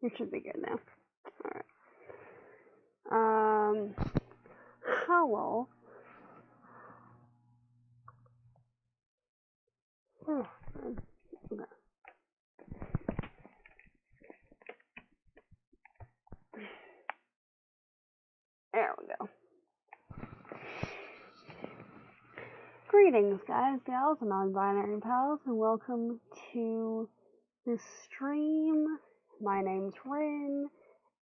It should be good now. Alright. Howell. Oh, okay. There we go. Greetings, guys, gals, and non-binary pals, and welcome to this stream. My name's Rin,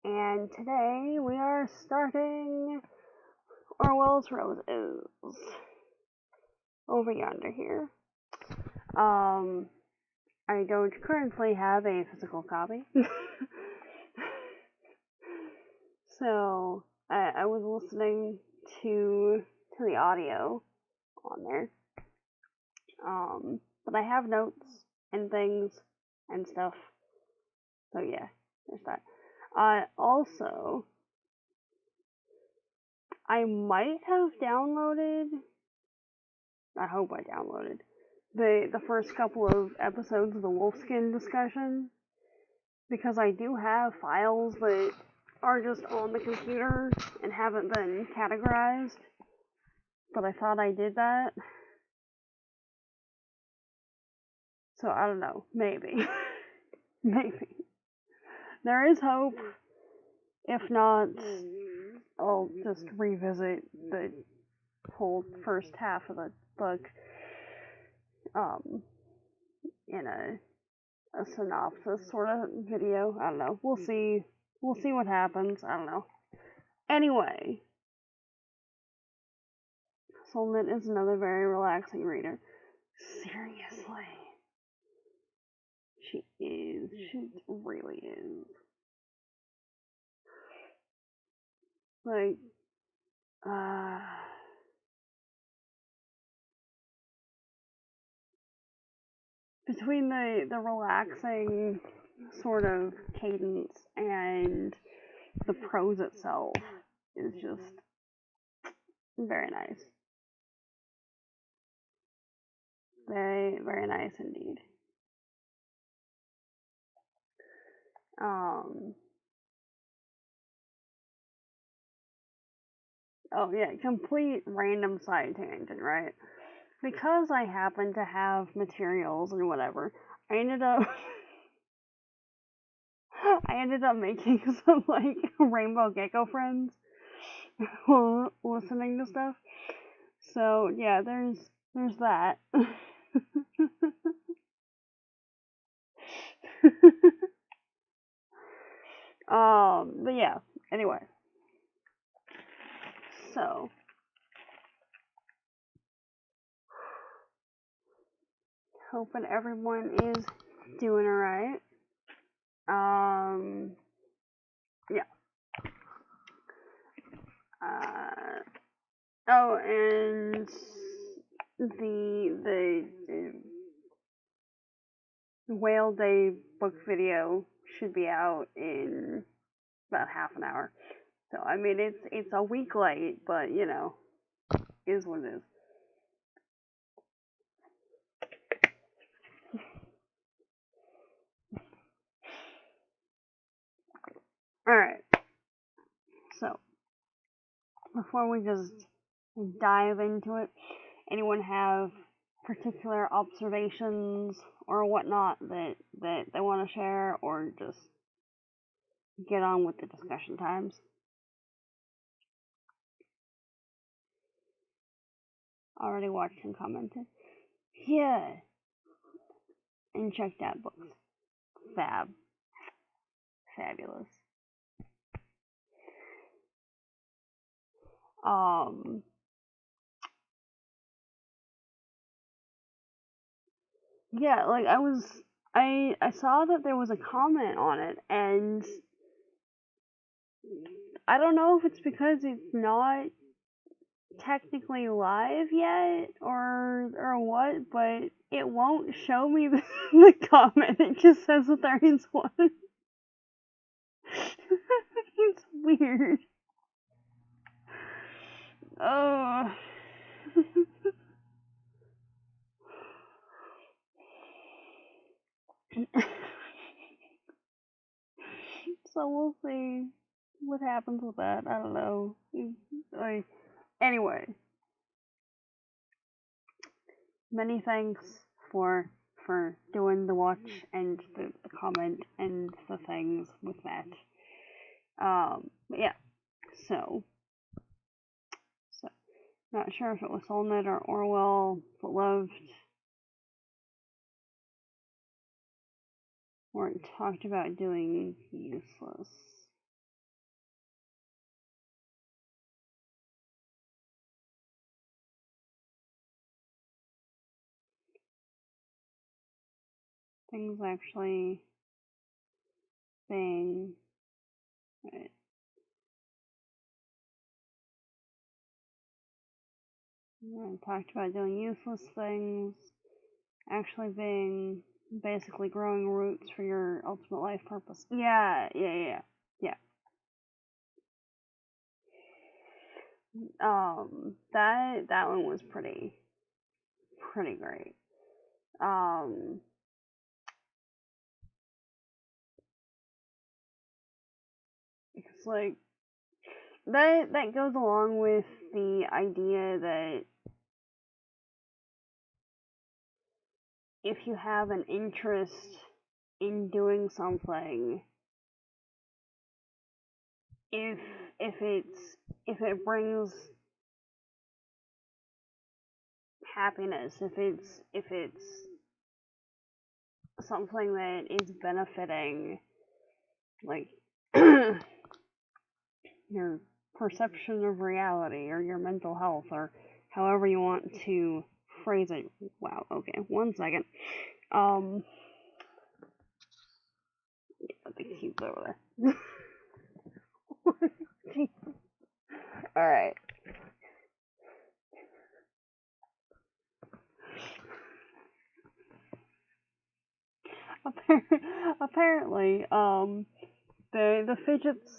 and today we are starting Orwell's Roses over yonder here. I don't currently have a physical copy, so I was listening to the audio on there. But I have notes and things and stuff. So yeah, there's that. Also, I might have downloaded. I hope I downloaded the first couple of episodes of the Wolfskin discussion, because I do have files that are just on the computer and haven't been categorized. But I thought I did that. So I don't know. Maybe. Maybe. There is hope. If not, I'll just revisit the whole first half of the book in a synopsis sort of video. I don't know. We'll see. We'll see what happens. I don't know. Anyway, Solnit is another very relaxing reader. Seriously. She is. She really is. Like, between the relaxing sort of cadence and the prose itself is just very nice. Very, very nice indeed. Oh yeah, complete random side tangent, right? Because I happen to have materials and whatever, I ended up making some like rainbow gecko friends while listening to stuff. So yeah, there's that. But yeah, anyway. So hoping everyone is doing alright. Yeah. Oh, and the Whale Day book video should be out in about half an hour. So I mean it's a week late, but you know, is what it is. Alright. So before we just dive into it, anyone have particular observations or whatnot that they want to share, or just get on with the discussion times? Already watched and commented. Yeah. And checked out books. Fabulous. Yeah, like I saw that there was a comment on it, and I don't know if it's because it's not technically live yet or what, but it won't show me the comment. It just says that there is one. It's weird. Oh. so we'll see what happens with that. I don't know. Like, anyway, many thanks for doing the watch and the comment and the things with that. But yeah, so not sure if it was Solnit or Orwell, but loved where it talked about doing useless. Things actually being right. I talked about doing useless things, actually being basically growing roots for your ultimate life purpose. Yeah. That one was pretty great. It's like that goes along with the idea that if you have an interest in doing something, if it brings happiness, if it's something that is benefiting like your perception of reality or your mental health or however you want to phrase it. Wow, okay, 1 second. The cube's over there. Alright. Apparently, the fidgets,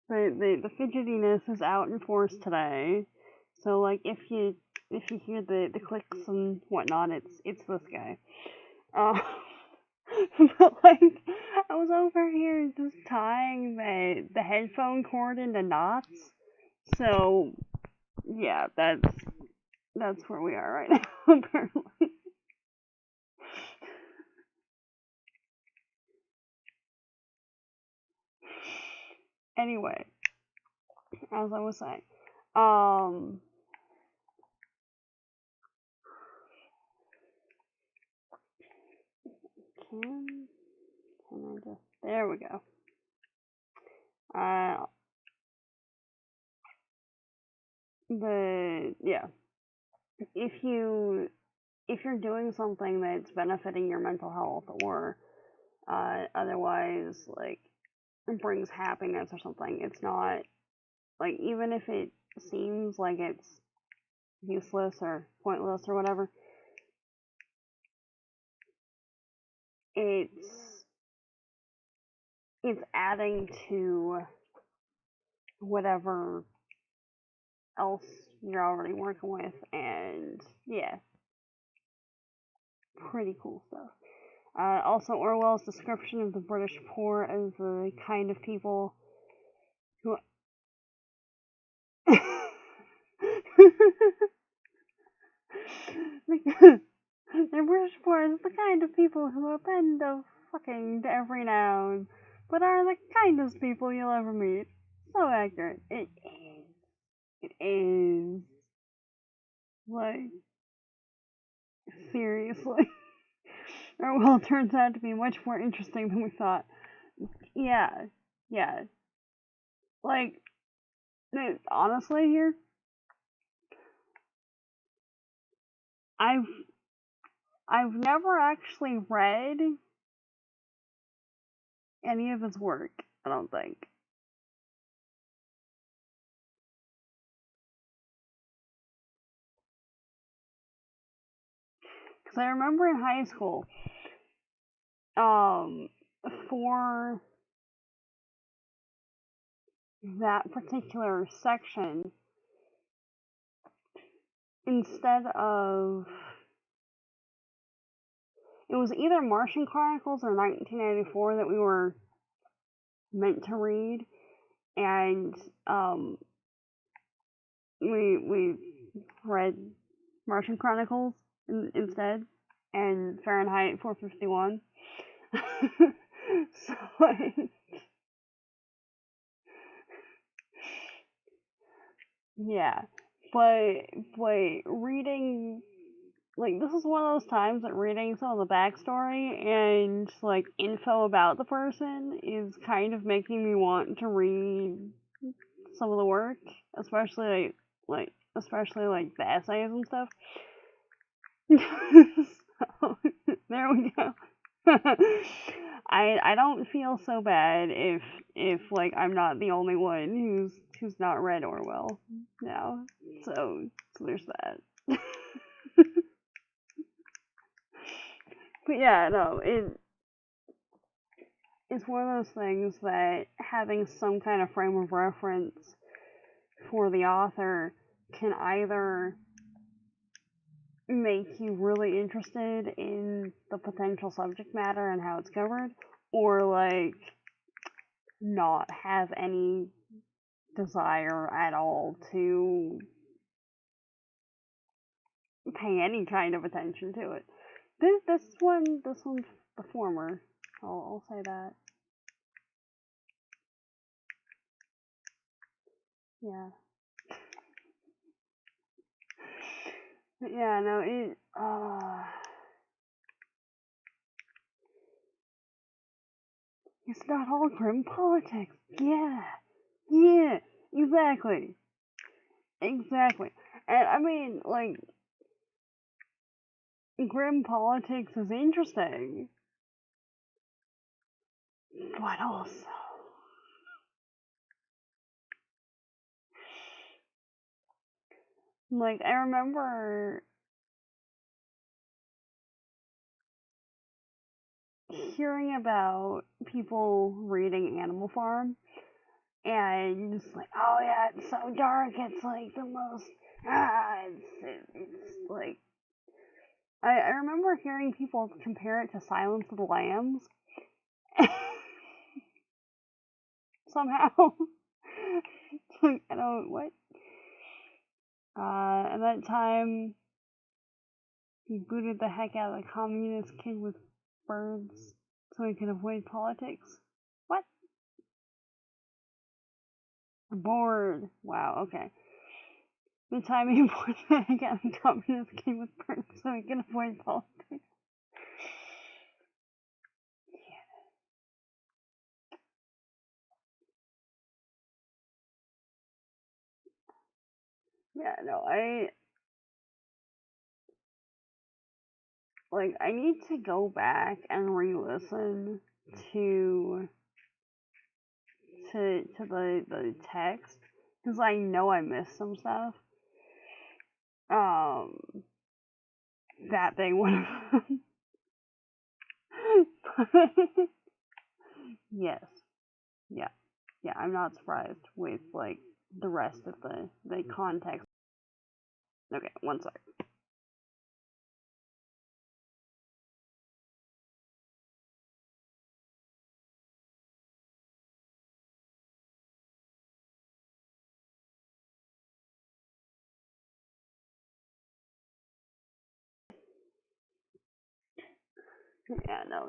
the fidgetiness is out in force today. So like if you hear the clicks and whatnot, it's this guy. But like I was over here just tying the headphone cord into knots. So yeah, that's where we are right now, apparently. Anyway, as I was saying, can I just, there we go. If you're doing something that's benefiting your mental health or otherwise like brings happiness or something, it's not like, even if it seems like it's useless or pointless or whatever, it's adding to whatever else you're already working with, and yeah, pretty cool stuff. Also, Orwell's description of the British poor as the kind of people who the British poor is the kind of people who append of fucking to every noun, but are the kindest people you'll ever meet. So accurate. It is. It is. Like, seriously. Orwell turns out to be much more interesting than we thought. Yeah. Like, honestly, here, I've never actually read any of his work, I don't think. Because I remember in high school, for that particular section, instead of, it was either Martian Chronicles or 1984 that we were meant to read, and we read Martian Chronicles instead, and Fahrenheit 451. So like, yeah, but reading, like, this is one of those times that reading some of the backstory and like info about the person is kind of making me want to read some of the work, especially especially like the essays and stuff. So, there we go. I don't feel so bad if like I'm not the only one who's not read Orwell now. So there's that. But yeah, no, it's one of those things that having some kind of frame of reference for the author can either make you really interested in the potential subject matter and how it's covered, or like not have any desire at all to pay any kind of attention to it. This one's the former. I'll say that. Yeah. But yeah, no, it's not all grim politics. Yeah. Yeah, exactly. Exactly. And I mean, like, grim politics is interesting, but also, like, I remember hearing about people reading Animal Farm and just like, oh yeah, it's so dark. It's like the most. It's like I remember hearing people compare it to Silence of the Lambs. Somehow, like, I don't what. At that time, he booted the heck out of the communist kid with birds so he could avoid politics. What? Bored. Wow. Okay. The time he booted the heck out of the communist kid with birds so he could avoid politics. Yeah. No. I need to go back and re-listen to the text because I know I missed some stuff. Um, that big one of them. Yes, yeah, yeah. I'm not surprised with like the rest of the context. Okay, one sec. Yeah, no,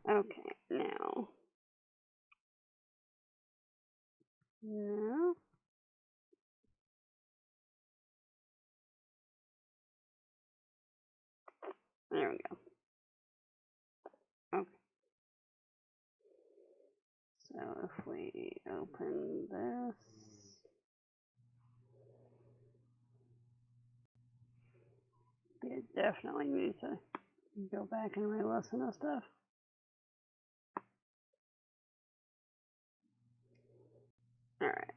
okay, now, no, there we go. Okay, so if we open this, you definitely need to go back and re-listen to stuff. All right.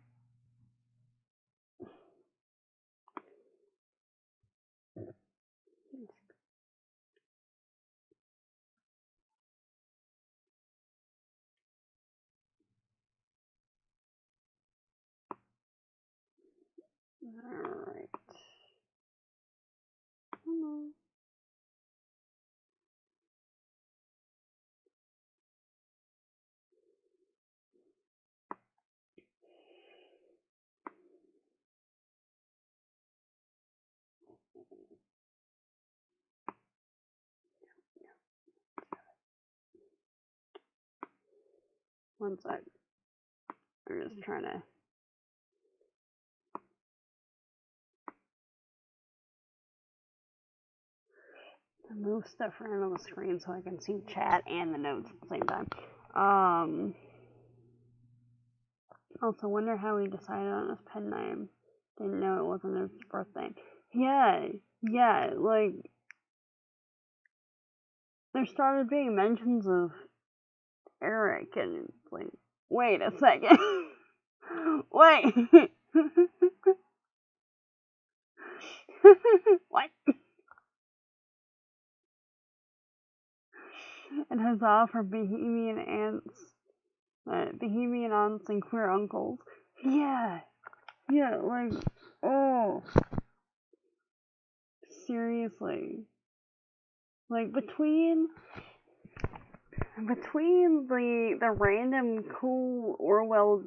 All right. Come on. One sec. I'm just trying to move stuff around on the screen so I can see chat and the notes at the same time. Also, wonder how he decided on his pen name. Didn't know it wasn't his birthday. Yeah, like, there started being mentions of Eric, and it's like, wait a second. Wait. What? And huzzah for Bohemian aunts and queer uncles. Yeah, like, oh, seriously. Like, between the random cool Orwell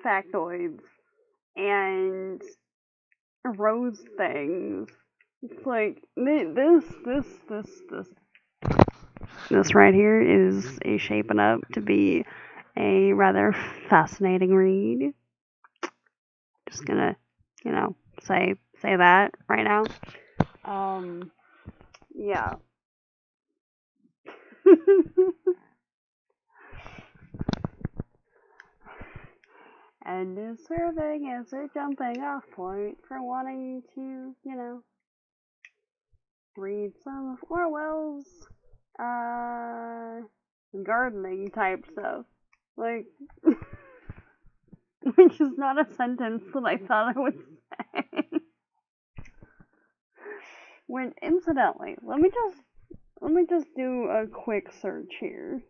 factoids and Rose things, it's like, this right here is shaping up to be a rather fascinating read. Just gonna, say that right now. Yeah. And is serving as a jumping off point for wanting to, read some of Orwell's gardening type stuff. Like, which is not a sentence that I thought I would say. When incidentally, let me just do a quick search here.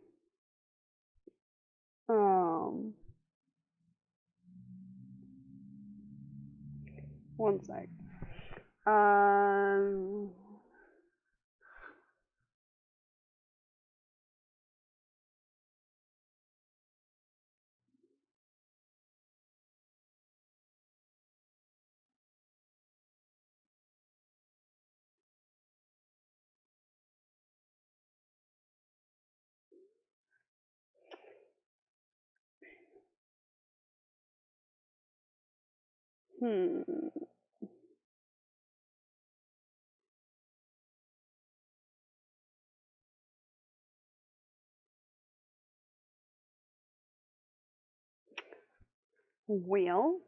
One sec. Well,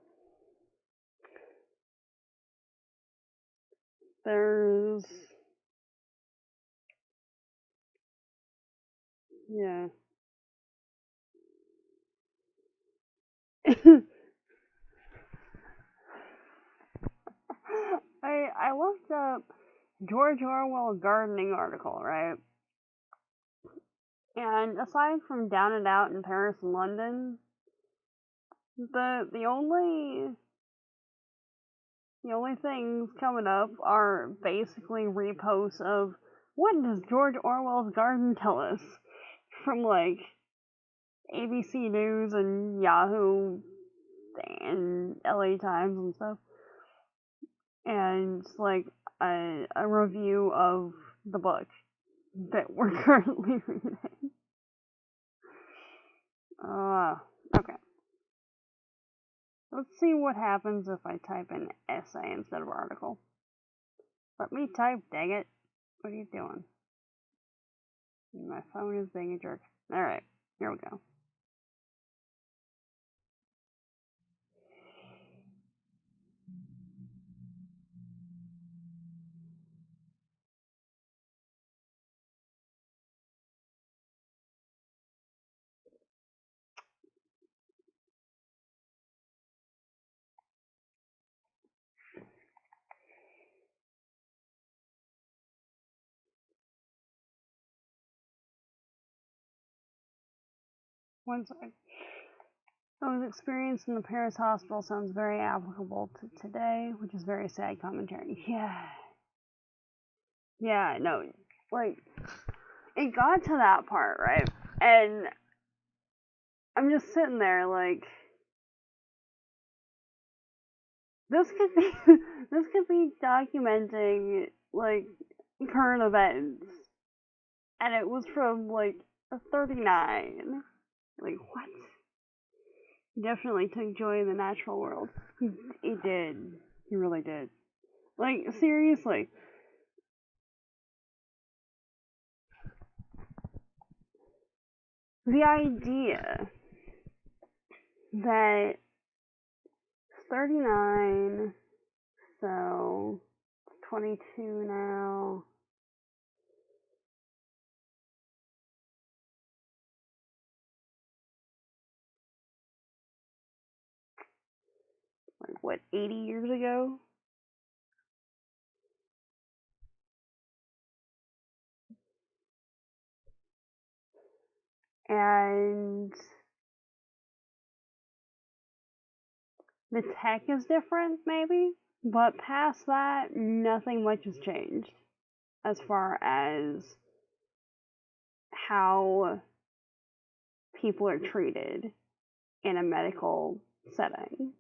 there's, yeah. I looked up George Orwell gardening article, right? And aside from Down and Out in Paris and London, the only things coming up are basically reposts of what does George Orwell's garden tell us from like ABC News and Yahoo and LA Times and stuff, and like a review of the book that we're currently reading. Okay. Let's see what happens if I type in essay instead of article. Let me type, dang it. What are you doing? My phone is being a jerk. Alright, here we go. One sec. Those experience in the Paris hospital sounds very applicable to today, which is very sad commentary. Yeah, no, like, it got to that part, right? And I'm just sitting there like, this could be documenting like current events, and it was from like a 39. Like, what? Definitely took joy in the natural world. He did. He really did. Like, seriously. The idea that 39, so 22 now. Like, what, 80 years ago? And the tech is different, maybe? But past that, nothing much has changed as far as how people are treated in a medical setting.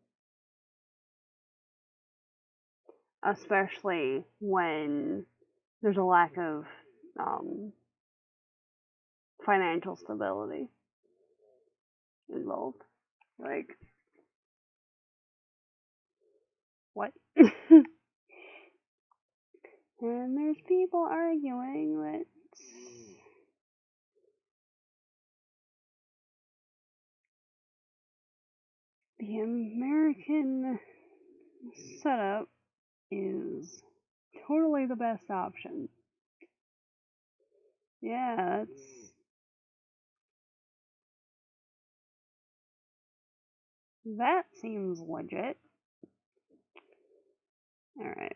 Especially when there's a lack of financial stability involved. Like, what? And there's people arguing that the American setup is totally the best option. Yeah, that seems legit. Alright.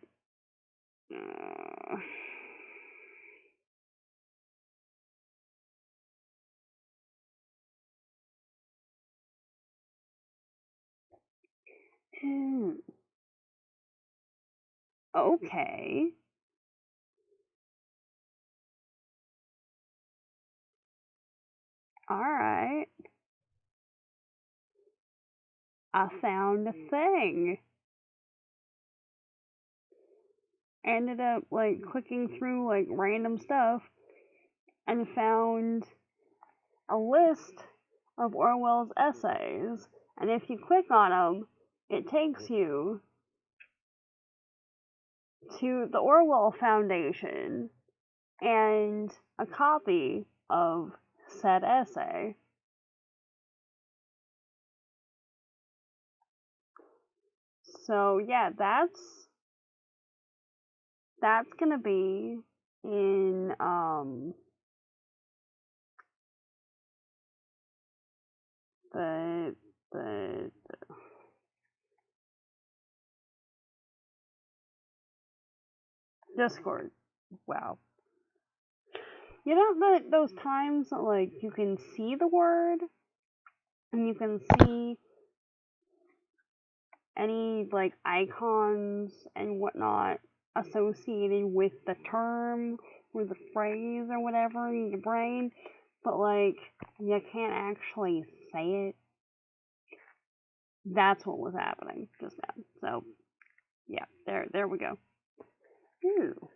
Okay. Alright. I found a thing. Ended up, like, clicking through, like, random stuff and found a list of Orwell's essays. And if you click on them, it takes you to the Orwell Foundation and a copy of said essay. So yeah, that's gonna be in the Discord. Wow. You know those times that, like, you can see the word and you can see any, like, icons and whatnot associated with the term or the phrase or whatever in your brain, but, like, you can't actually say it. That's what was happening just now. So yeah, there we go. Ooh.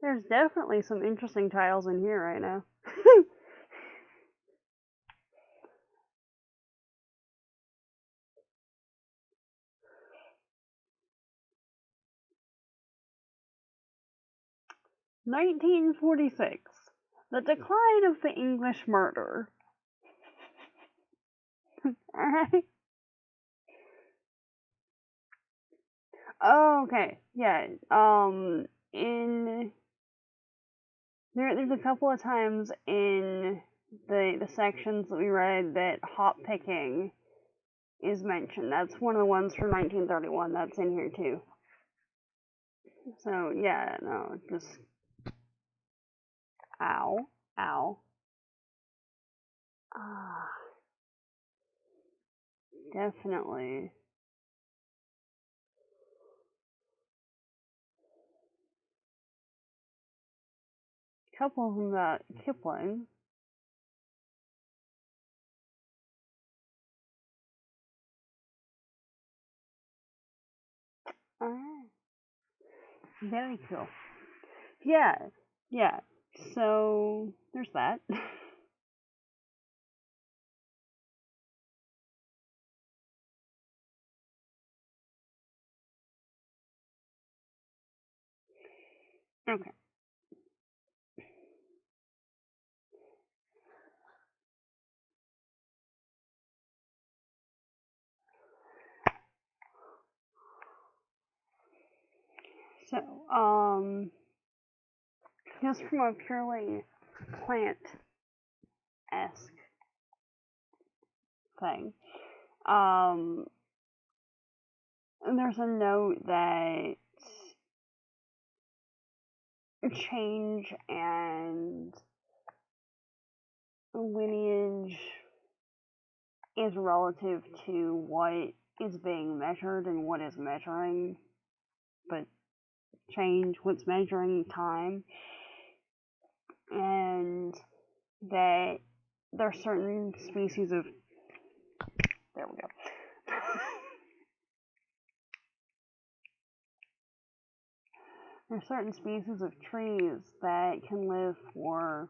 There's definitely some interesting tiles in here right now. 1946. The decline of the English murder. Alright. Oh, okay. Yeah. In there's a couple of times in the sections that we read that hop picking is mentioned. That's one of the ones from 1931 that's in here too. So yeah, no, just ow, ow. Ah, definitely. A couple of them about Kipling. Alright. Very cool. Yeah, yeah. So there's that. Okay. So, just from a purely plant-esque thing, um, there's a note that change and lineage is relative to what is being measured and what is measuring, but change, what's measuring time, and that there are certain species of there we go. There are certain species of trees that can live for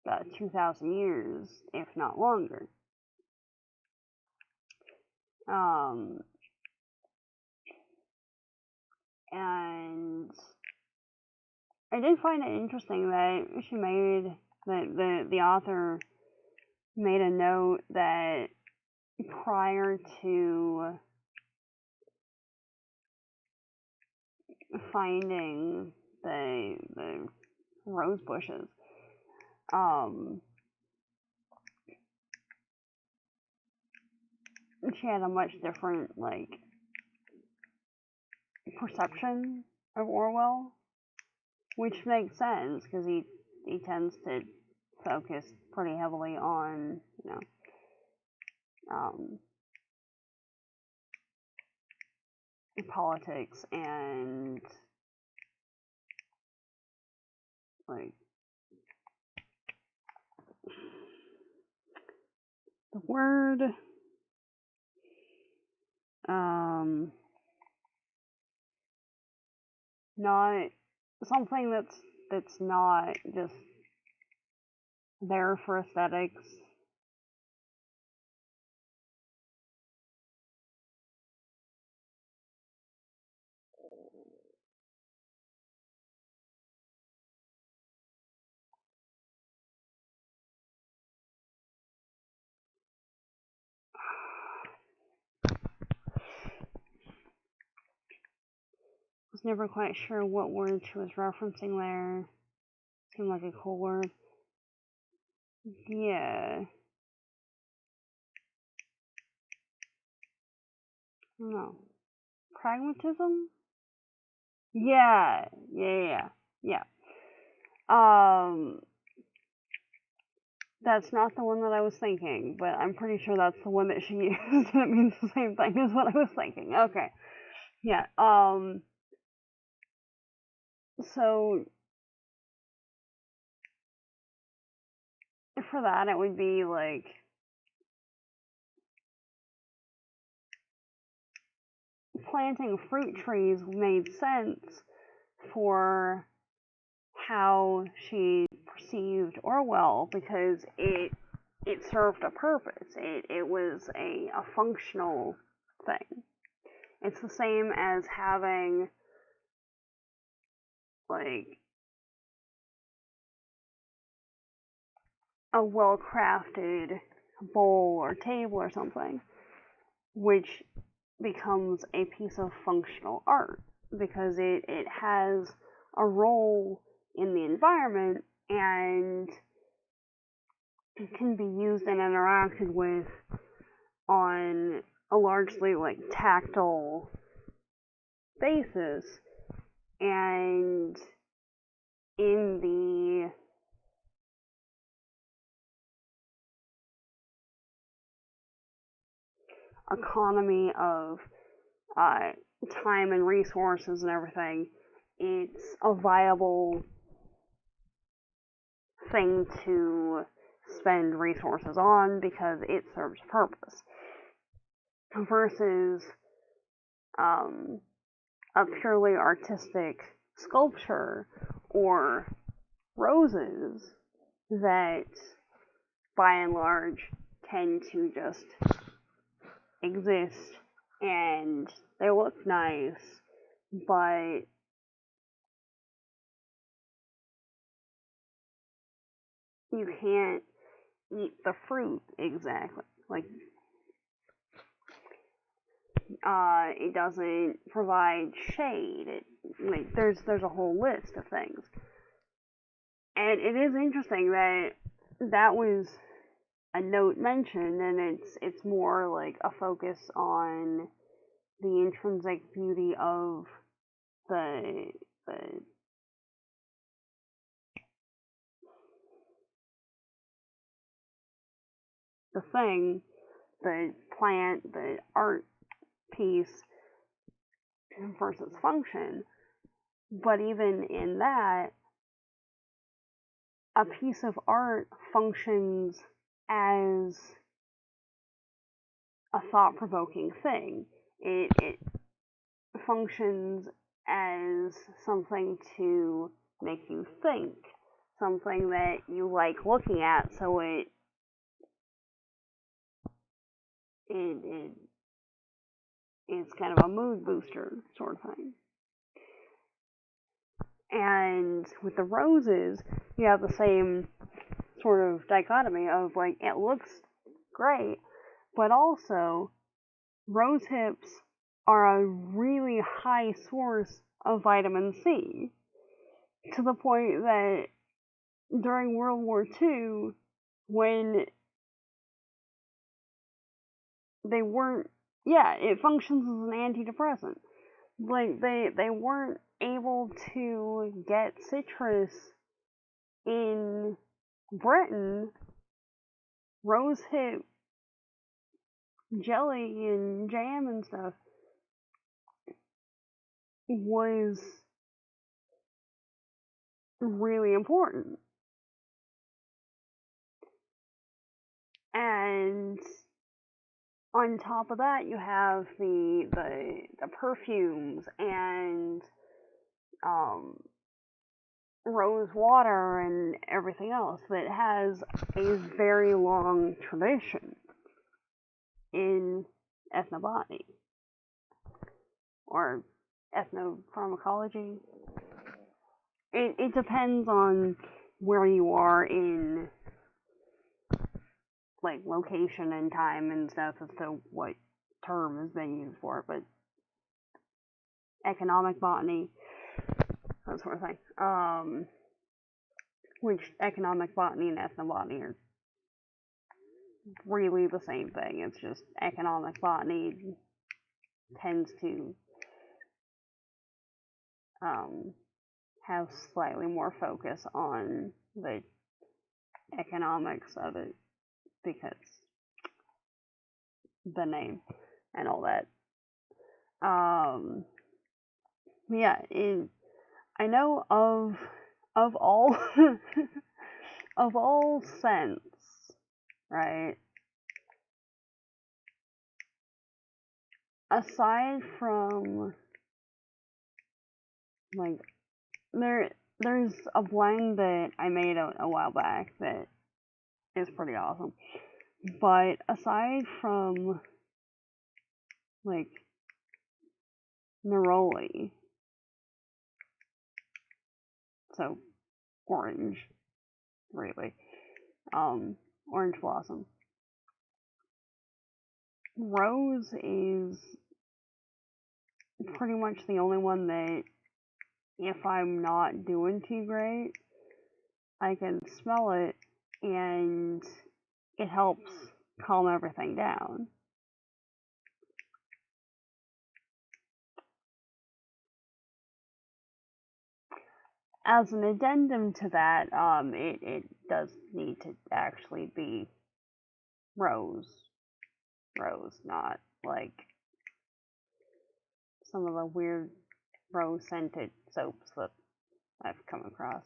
about 2,000 years, if not longer. And I did find it interesting that she made that the author made a note that prior to finding the rose bushes, she had a much different perception of Orwell, which makes sense because he tends to focus pretty heavily on politics and the word not something that's not just there for aesthetics. I was never quite sure what word she was referencing there. Seemed like a cool word. Yeah. I don't know. Pragmatism? Yeah. That's not the one that I was thinking, but I'm pretty sure that's the one that she used, and it means the same thing as what I was thinking. Okay. Yeah. So for that, it would be planting fruit trees made sense for how she perceived Orwell because it served a purpose. It was a functional thing. It's the same as having a well crafted bowl or table or something, which becomes a piece of functional art because it has a role in the environment and can be used and interacted with on a largely tactile basis. And in the economy of time and resources and everything, it's a viable thing to spend resources on because it serves a purpose. Versus a purely artistic sculpture or roses that, by and large, tend to just exist and they look nice, but you can't eat the fruit exactly. Like, it doesn't provide shade. There's a whole list of things, and it is interesting that that was a note mentioned, and it's more like a focus on the intrinsic beauty of the the the thing, the plant, the art piece versus function. But even in that, a piece of art functions as a thought-provoking thing. It functions as something to make you think, something that you like looking at, so it is kind of a mood booster sort of thing. And with the roses, you have the same sort of dichotomy of like, it looks great, but also rose hips are a really high source of vitamin C, to the point that during World War II, when they weren't, yeah, it functions as an antidepressant. Like, they weren't able to get citrus in Britain. Rosehip jelly and jam and stuff was really important. And on top of that, you have the perfumes and rose water and everything else that has a very long tradition in ethnobotany or ethnopharmacology. It depends on where you are in like location and time and stuff as to what term is being used for it, but economic botany, that sort of thing. Which economic botany and ethnobotany are really the same thing. It's just economic botany tends to have slightly more focus on the economics of it because the name and all that. Yeah, I know of all of all scents, right? Aside from like there's a blend that I made a while back that is pretty awesome. But aside from like neroli, so orange, really, orange blossom, rose is pretty much the only one that, if I'm not doing too great, I can smell it and it helps calm everything down. As an addendum to that, it does need to actually be rose, not like some of the weird rose scented soaps that I've come across.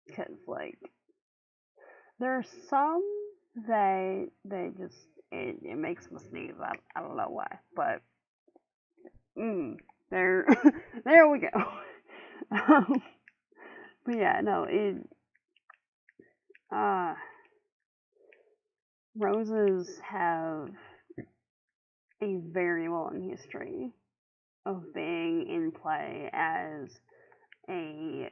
Because like there's some that just it makes me sneeze. I don't know why, but there there we go. But yeah, no, uh, roses have a very long history of being in play as a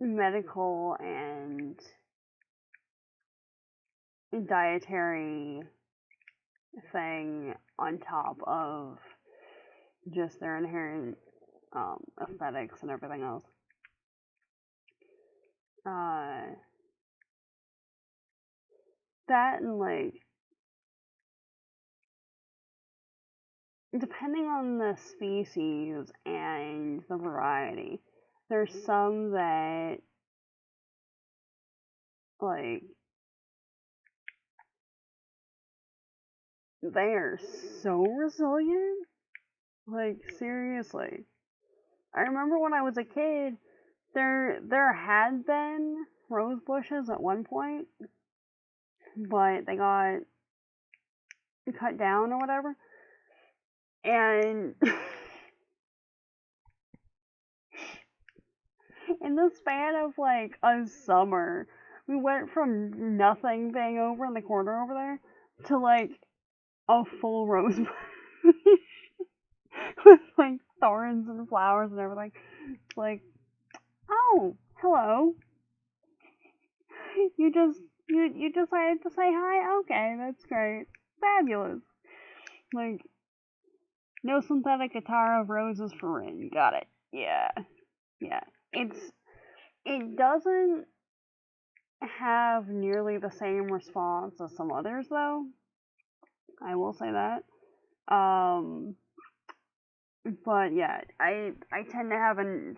medical and dietary thing on top of just their inherent aesthetics and everything else. That and like, depending on the species and the variety, there's some that like they are so resilient. Like seriously. I remember when I was a kid, there had been rose bushes at one point, but they got cut down or whatever. And in the span of like a summer, we went from nothing being over in the corner over there to like a full rose bush with like thorns and flowers and everything. It's like, oh, hello. You decided to say hi? Okay, that's great. Fabulous. Like, no synthetic attire of roses for Rin. Got it. Yeah. Yeah. It doesn't have nearly the same response as some others though. I will say that. But yeah, I tend to have a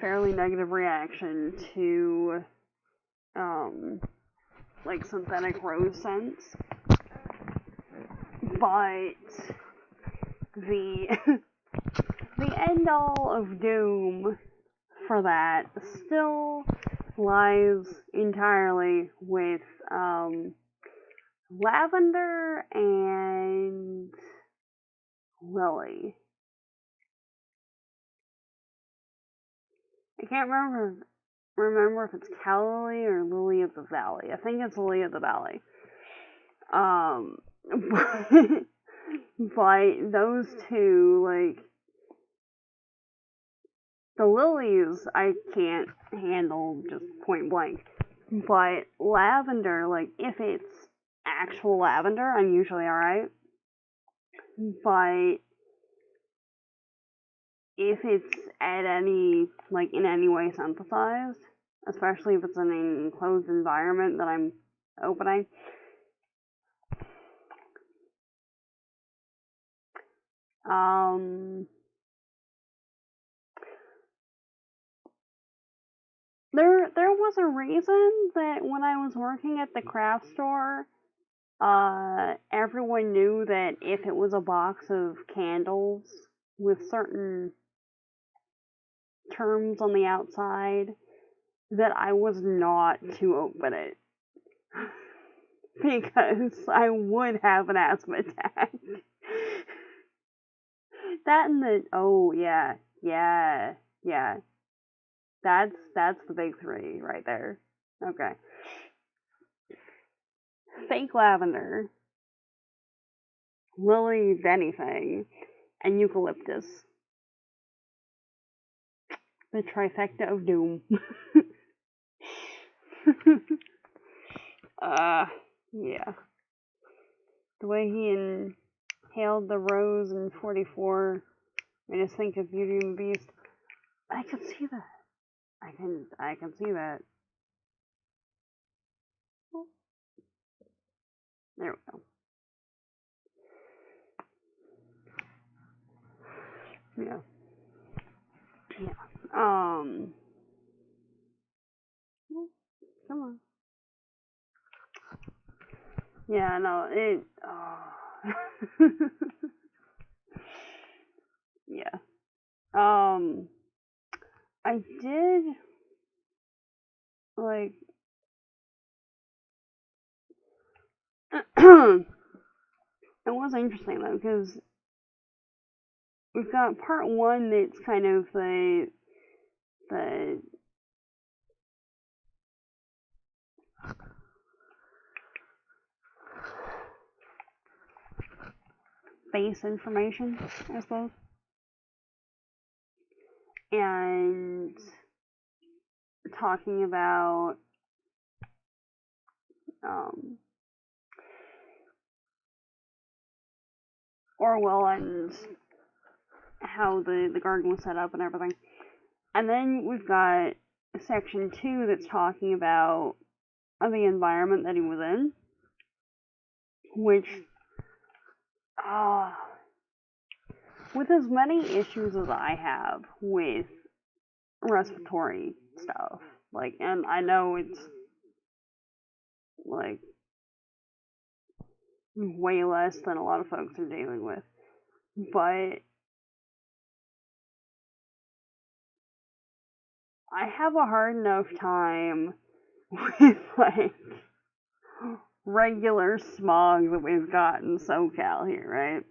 fairly negative reaction to like synthetic rose scents. But the the end all of doom for that still lies entirely with lavender and lily. I can't remember if it's calla lily or lily of the valley. I think it's lily of the valley. But, but those two, like, the lilies I can't handle just point blank. But lavender, like, if it's actual lavender, I'm usually alright. But if it's at any, like, in any way synthesized, especially if it's in an enclosed environment that I'm opening, there was a reason that when I was working at the craft store, everyone knew that if it was a box of candles with certain terms on the outside, that I was not to open it. Because I would have an asthma attack. That and the, oh yeah, yeah, yeah. That's the big three right there. Okay. Fake lavender, lily anything, and eucalyptus. The trifecta of doom. uh, yeah. The way he inhaled the rose in 44 made us think of Beauty and the Beast. I can see that. I can see that. There we go. Yeah. Yeah. Come on. Yeah, no, it. Oh. Yeah. I did like. It was interesting though, because we've got part one that's kind of the base information, I suppose. And talking about Orwell and how the garden was set up and everything. And then we've got section 2 that's talking about the environment that he was in, which, with as many issues as I have with respiratory stuff, like, and I know it's, like, way less than a lot of folks are dealing with, but I have a hard enough time with, like, regular smog that we've got in SoCal here, right?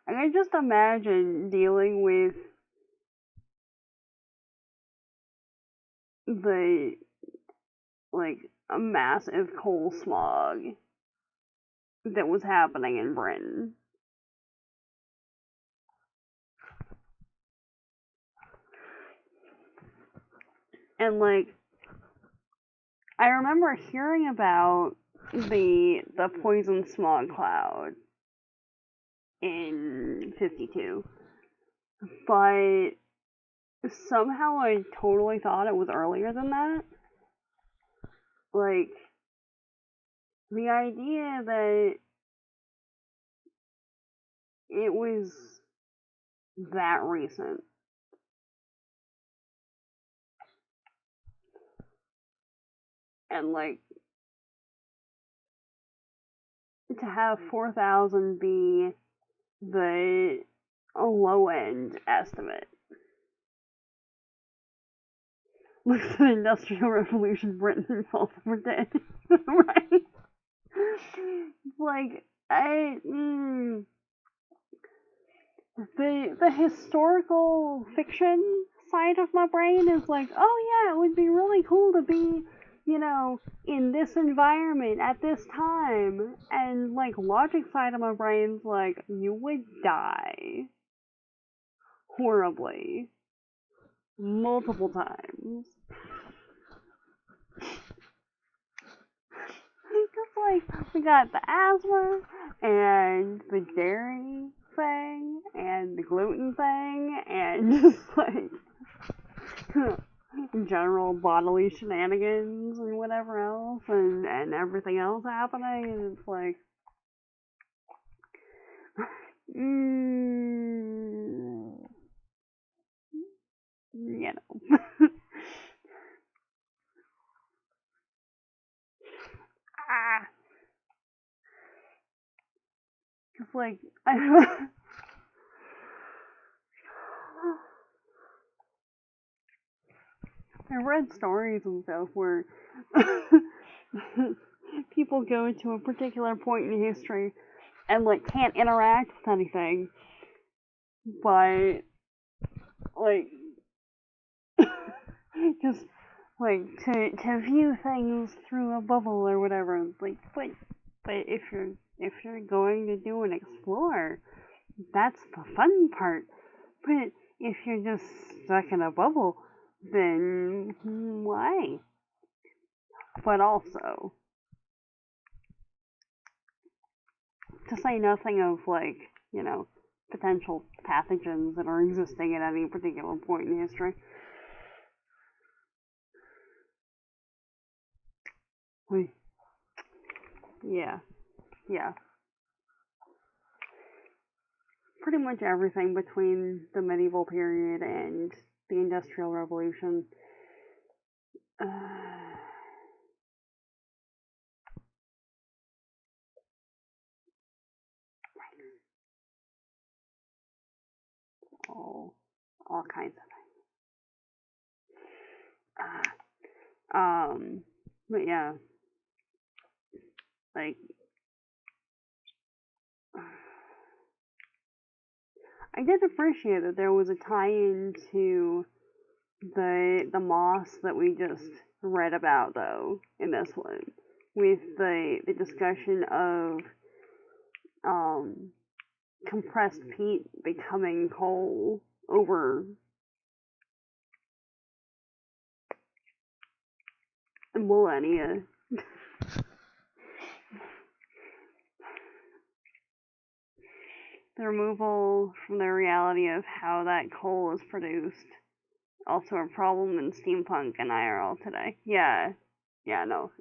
I can just imagine dealing with the, like, a massive coal smog that was happening in Britain. And, like, I remember hearing about the poison smog cloud in 52, but somehow I totally thought it was earlier than that. Like, the idea that it was that recent. And, like, to have 4,000 be the low end estimate. Look at the Industrial Revolution, Britain falls over dead. Right? Like, the historical fiction side of my brain is like, oh yeah, it would be really cool to be, in this environment at this time. And, like, logic side of my brain's like, you would die horribly multiple times. Just like, we got the asthma and the dairy thing and the gluten thing and just like general bodily shenanigans and whatever else and everything else happening, and it's like, you know. It's like, I read stories and stuff where people go to a particular point in history and, like, can't interact with anything, but, like, just, like, to view things through a bubble or whatever. It's like, but if you're going to do and explore, that's the fun part. But if you're just stuck in a bubble, then why? But also, to say nothing of, like, potential pathogens that are existing at any particular point in history. Yeah. Pretty much everything between the medieval period and the Industrial Revolution. All kinds of things. But yeah, like, I did appreciate that there was a tie-in to the moss that we just read about, though, in this one, with the discussion of compressed peat becoming coal over millennia. The removal from the reality of how that coal is produced. Also a problem in steampunk and IRL today. Yeah, no.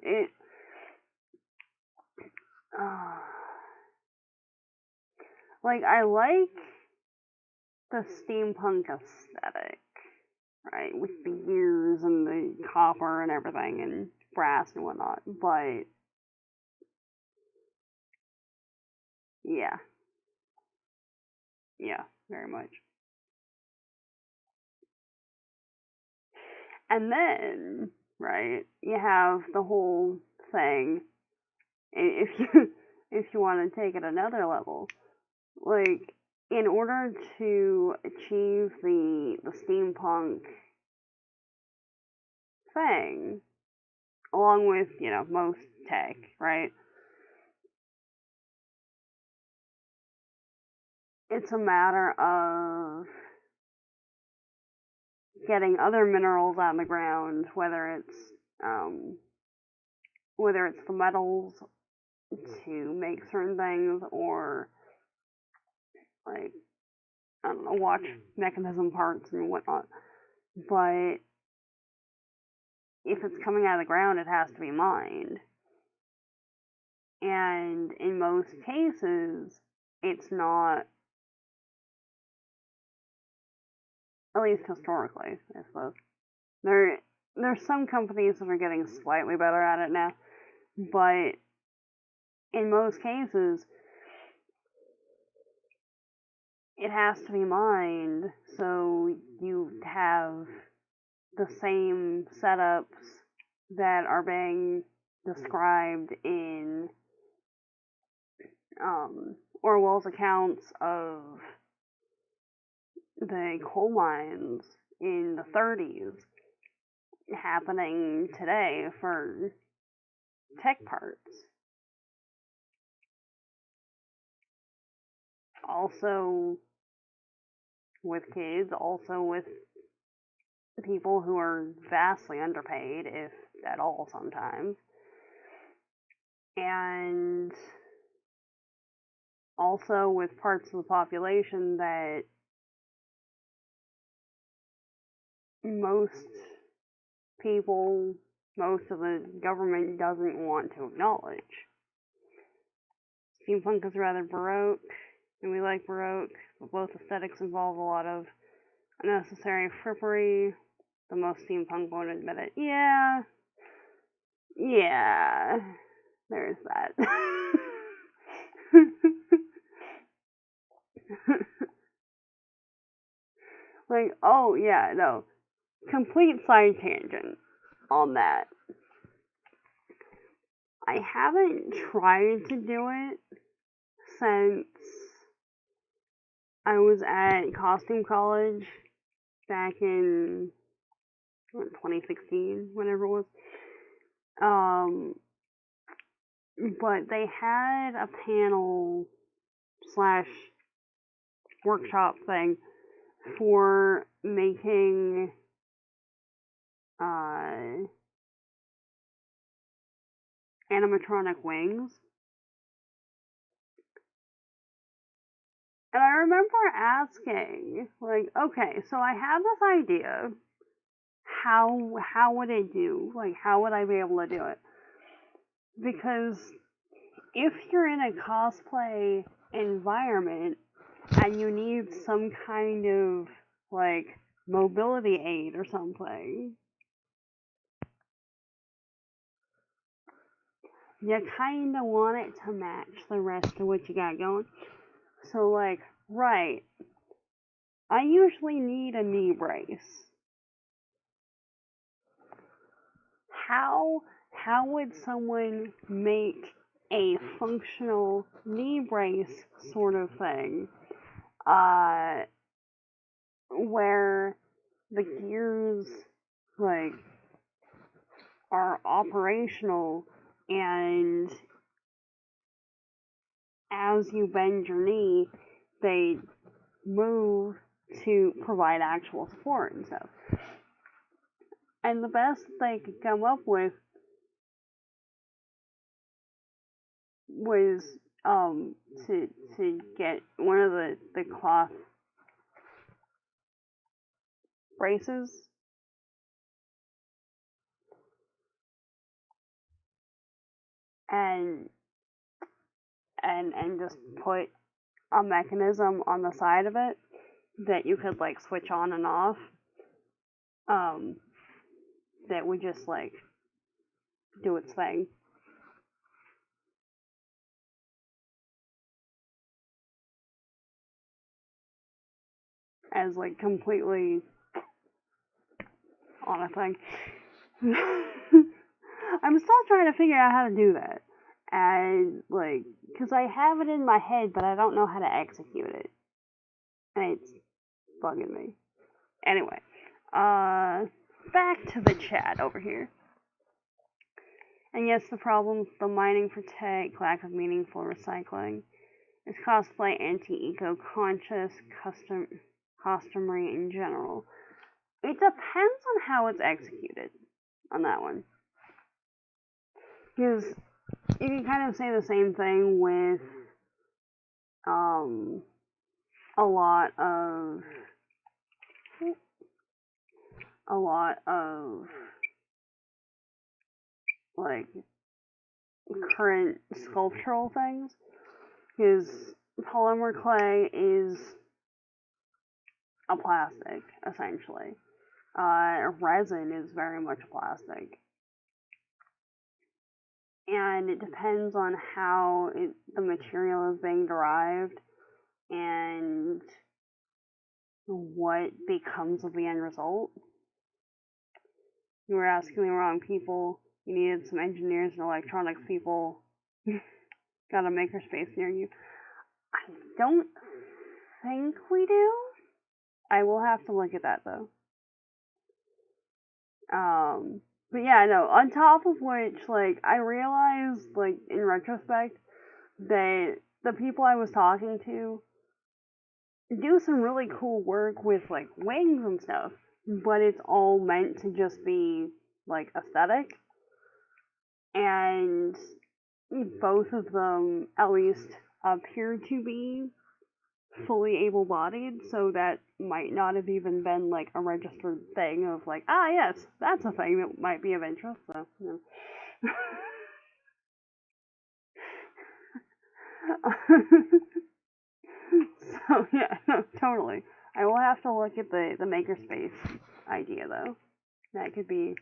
Like, I like the steampunk aesthetic, right? With the gears and the copper and everything, and brass and whatnot, but yeah, very much. And then, right, you have the whole thing, if you want to take it another level, like, in order to achieve the steampunk thing, along with, most tech, right, it's a matter of getting other minerals out of the ground, whether it's the metals to make certain things, or like, I don't know, watch mechanism parts and whatnot. But if it's coming out of the ground, it has to be mined. And in most cases, it's not, at least historically, I suppose. There's some companies that are getting slightly better at it now, but in most cases, it has to be mined, so you have the same setups that are being described in Orwell's accounts of the coal mines in the 30s happening today for tech parts. Also with kids, also with people who are vastly underpaid, if at all sometimes. And also with parts of the population that most people, most of the government doesn't want to acknowledge. Steampunk is rather Baroque, and we like Baroque, but both aesthetics involve a lot of unnecessary frippery. The most steampunk won't admit it. Yeah, there's that. Like, oh yeah, no. Complete side tangent on that. I haven't tried to do it since I was at costume college back in 2016, whenever it was. But they had a panel / workshop thing for making animatronic wings. And I remember asking, like, okay, so I have this idea. How would it do? Like, how would I be able to do it? Because if you're in a cosplay environment and you need some kind of, like, mobility aid or something, you kind of want it to match the rest of what you got going. So, like, right, I usually need a knee brace. How would someone make a functional knee brace sort of thing uh, where the gears, like, are operational, and as you bend your knee, they move to provide actual support and stuff. And the best they could come up with was to get one of the cloth braces and just put a mechanism on the side of it that you could like switch on and off. That would just like do its thing. As like completely on a thing. I'm still trying to figure out how to do that. And like, because I have it in my head, but I don't know how to execute it. And it's bugging me. Anyway, back to the chat over here. And yes, the problems, the mining for tech, lack of meaningful recycling, is cosplay anti-eco-conscious, costumery in general. It depends on how it's executed on that one. Because you can kind of say the same thing with a lot of like current sculptural things, because polymer clay is a plastic essentially. Resin is very much plastic, and it depends on how the material is being derived and what becomes of the end result. You were asking the wrong people. You needed some engineers and electronics people. Got a makerspace near you. I don't think we do. I will have to look at that though. But yeah, no, on top of which, like, I realized, like, in retrospect, that the people I was talking to do some really cool work with, like, wings and stuff, but it's all meant to just be, like, aesthetic. And both of them, at least, appear to be fully able-bodied, so that might not have even been like a registered thing of like, yes, that's a thing that might be of interest. So, you know. So yeah, no, totally. I will have to look at the makerspace idea though. That could be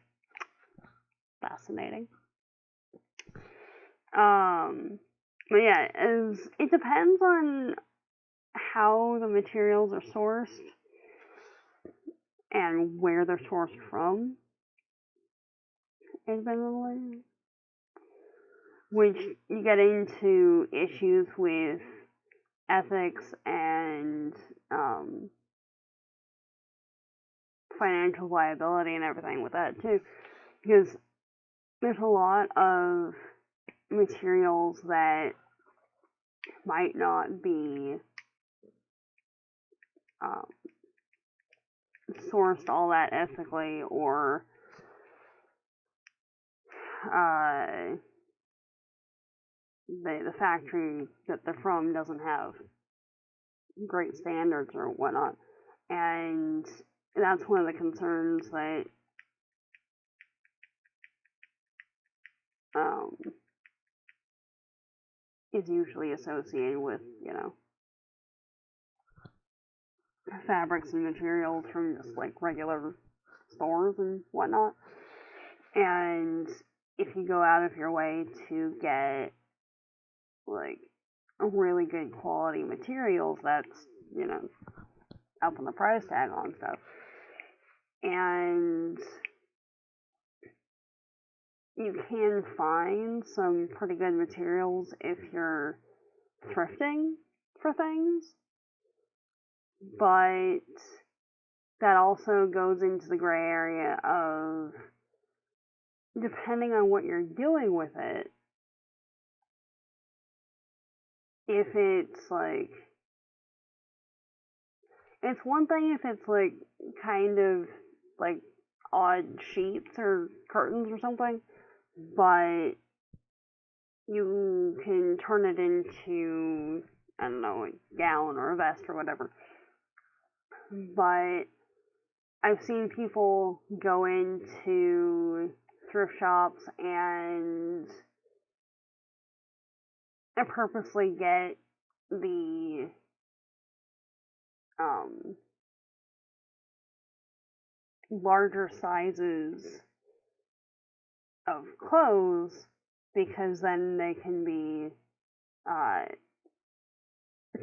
fascinating. But yeah, it depends on how the materials are sourced and where they're sourced from, admittedly. Which you get into issues with ethics and financial viability and everything with that too. Because there's a lot of materials that might not be sourced all that ethically, or the factory that they're from doesn't have great standards or whatnot. And that's one of the concerns that is usually associated with, fabrics and materials from just like regular stores and whatnot. And if you go out of your way to get like really good quality materials, that's, up on the price tag on stuff. And you can find some pretty good materials if you're thrifting for things. but that also goes into the gray area of, depending on what you're doing with it, if it's like, it's one thing if it's like kind of like odd sheets or curtains or something, but you can turn it into, I don't know, a gown or a vest or whatever. But I've seen people go into thrift shops and purposely get the larger sizes of clothes, because then they can be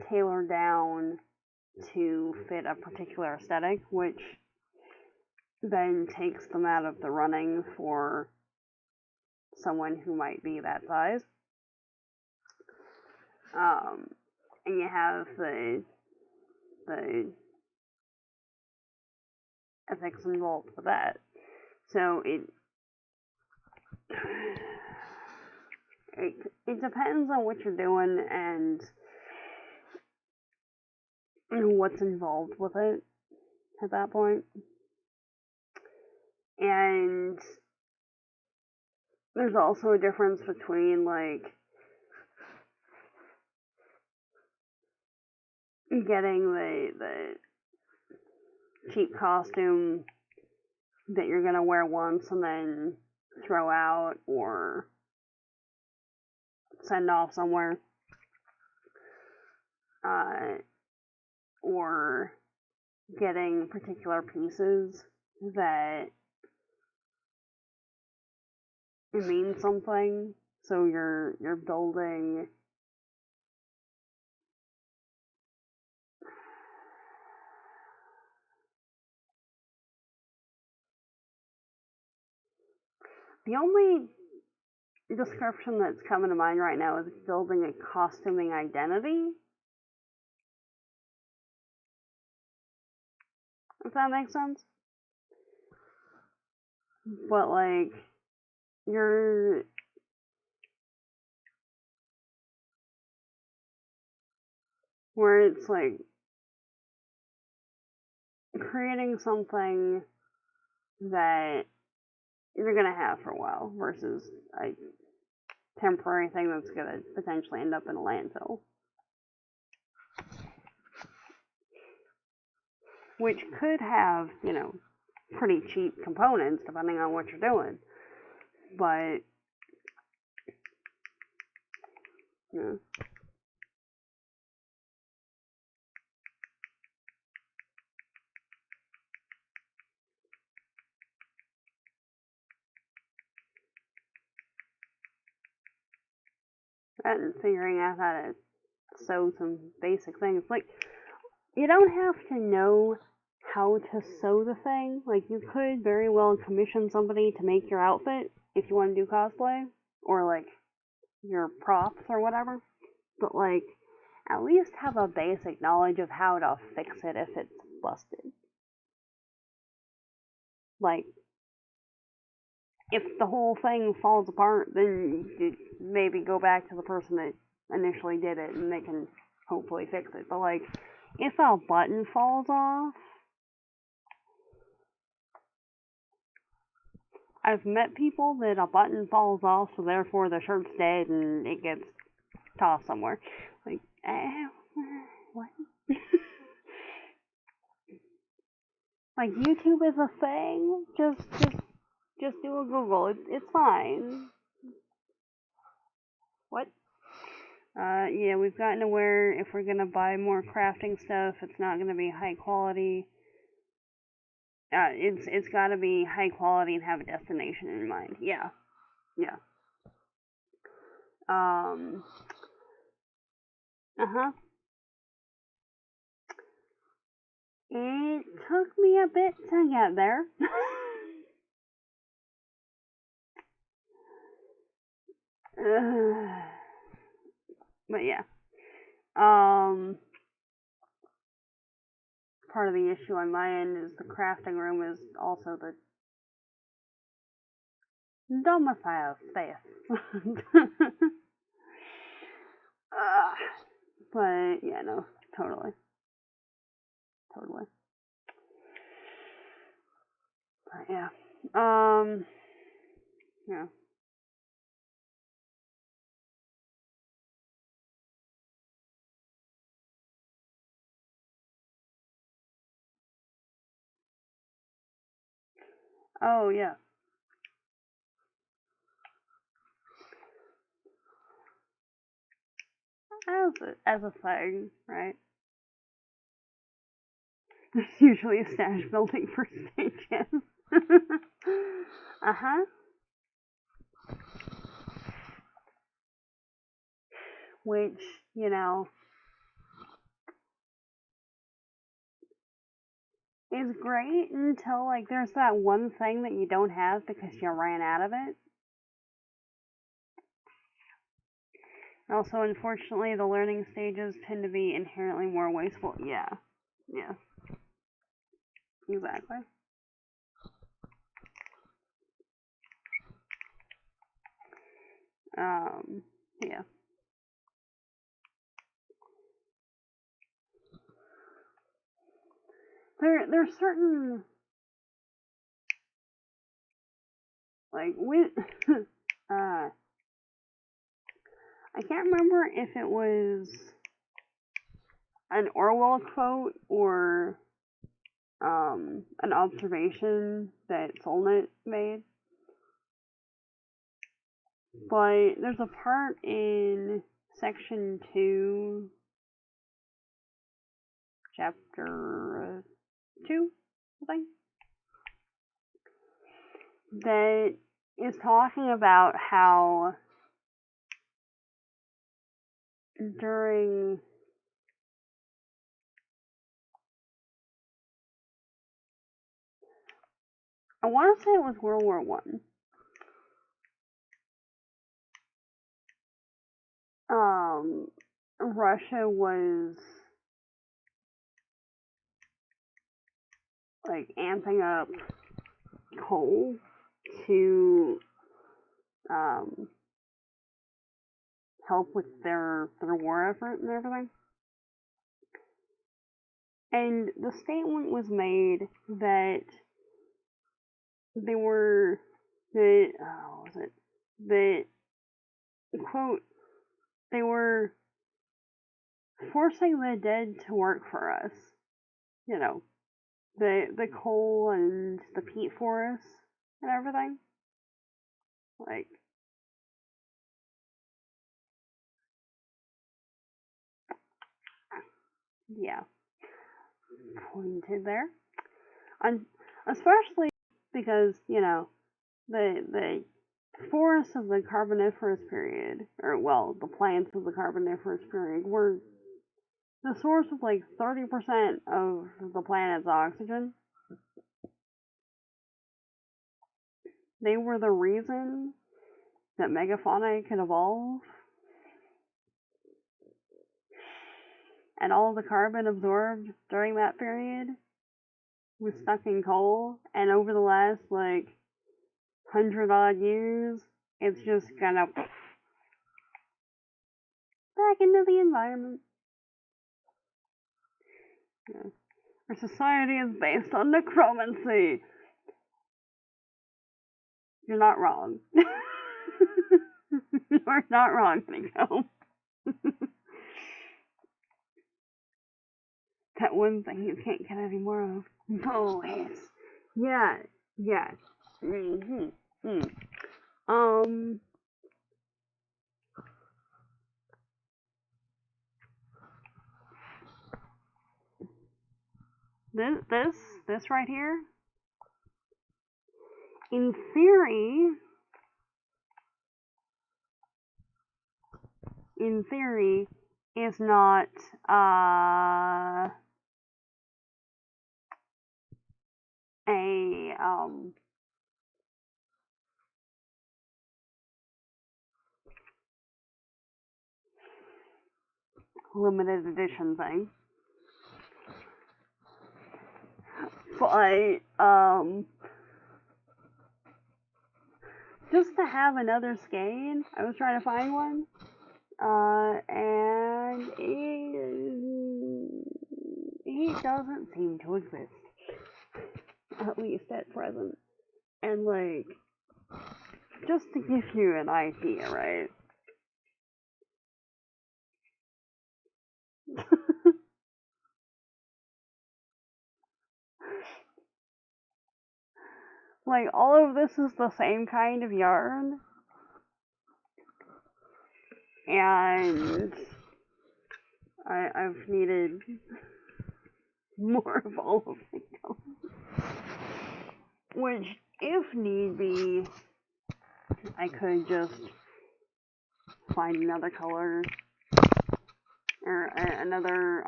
tailored down to fit a particular aesthetic, which then takes them out of the running for someone who might be that size. And you have the ethics involved with that. So it depends on what you're doing and what's involved with it at that point. And there's also a difference between like getting the cheap costume that you're gonna wear once and then throw out or send off somewhere, or getting particular pieces that mean something. So you're building the only description that's coming to mind right now is building a costuming identity. If that makes sense. But like you're where it's like creating something that you're gonna have for a while versus a temporary thing that's gonna potentially end up in a landfill. Which could have, pretty cheap components depending on what you're doing. But yeah. And figuring out how to sew some basic things. Like, you don't have to know how to sew the thing. Like, you could very well commission somebody to make your outfit if you want to do cosplay, or like your props or whatever. But like, at least have a basic knowledge of how to fix it if it's busted. Like, if the whole thing falls apart, then you maybe go back to the person that initially did it and they can hopefully fix it. But like, if a button falls off, I've met people that a button falls off, so therefore the shirt's dead and it gets tossed somewhere. Like, what? Like, YouTube is a thing. Just do a Google. It's fine. What? Yeah, we've gotten to where if we're gonna buy more crafting stuff, it's not gonna be high quality. It's gotta be high quality and have a destination in mind. Yeah. Uh-huh. It took me a bit to get there. But yeah. part of the issue on my end is the crafting room is also the domicile space. But yeah, no, totally. But yeah. Yeah. Oh yeah. As a thing, right? There's usually a stash building for stages. Uh-huh. Which, you know, is great until, like, there's that one thing that you don't have because you ran out of it. Also, unfortunately, the learning stages tend to be inherently more wasteful. Yeah. Yeah. Exactly. Yeah. There's certain, like, with, I can't remember if it was an Orwell quote or, an observation that Solnit made. But there's a part in section 2, chapter 2, I think, that is talking about how during I want to say it was World War One. Russia was like amping up coal to help with their war effort and everything. And the statement was made that they were that was it that quote they were forcing the dead to work for us. You know, the coal and the peat forests and everything. Like, yeah, pointed there. And especially because, you know, the forests of the Carboniferous period, or well, the plants of the Carboniferous period, were the source of like 30% of the planet's oxygen. They were the reason that megafauna could evolve. And all the carbon absorbed during that period was stuck in coal. And over the last like 100 odd years, it's just kind of back into the environment. Yeah. Our society is based on necromancy. You're not wrong. You're not wrong, Nico. That one thing you can't get any more of. Bullets. Yeah. Yeah. Mm-hmm. Mm. This right here, in theory, is not a limited edition thing. But, just to have another skein, I was trying to find one, and it doesn't seem to exist, at least at present. And, like, just to give you an idea, right? Like, all of this is the same kind of yarn, and I've needed more of all of the colors. Which, if need be, I could just find another color, or another,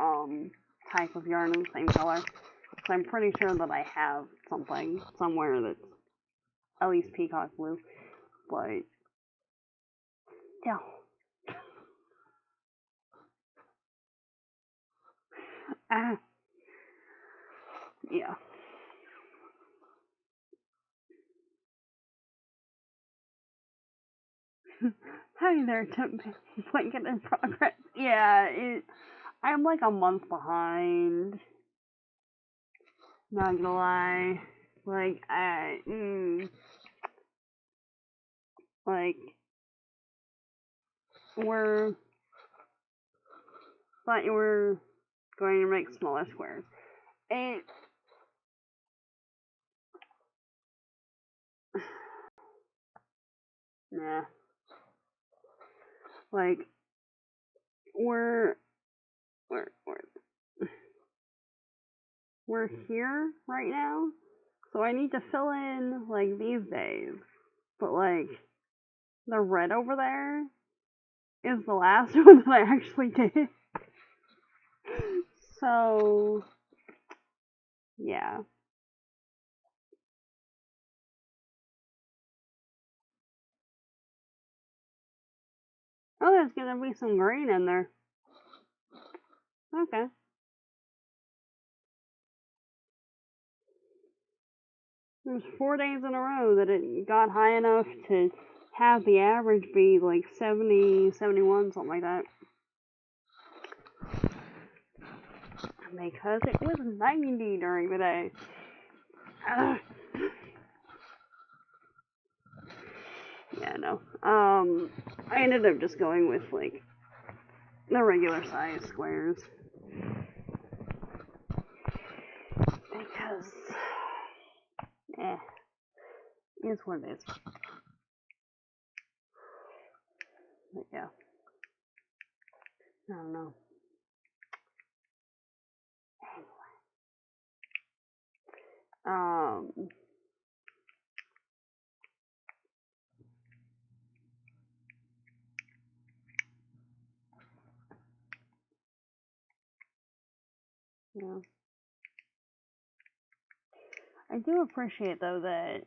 type of yarn in the same color. So I'm pretty sure that I have something somewhere that's at least peacock blue, but still. Yeah. Hi there, Tim. Blanket in progress. Yeah, I'm like a month behind. Not gonna lie. Like, like, thought you were going to make smaller squares. And, nah. Like, we're here right now, so I need to fill in, like, these days. But, like, the red over there is the last one that I actually did. So, yeah. Oh, there's gonna be some green in there. Okay. There's 4 days in a row that it got high enough to have the average be like 70, 71, something like that. Because it was 90 during the day. Yeah, no. I ended up just going with, like, the regular size squares. Because, it's what it is. But yeah. I don't know. Anyway. Yeah. I do appreciate, though, that,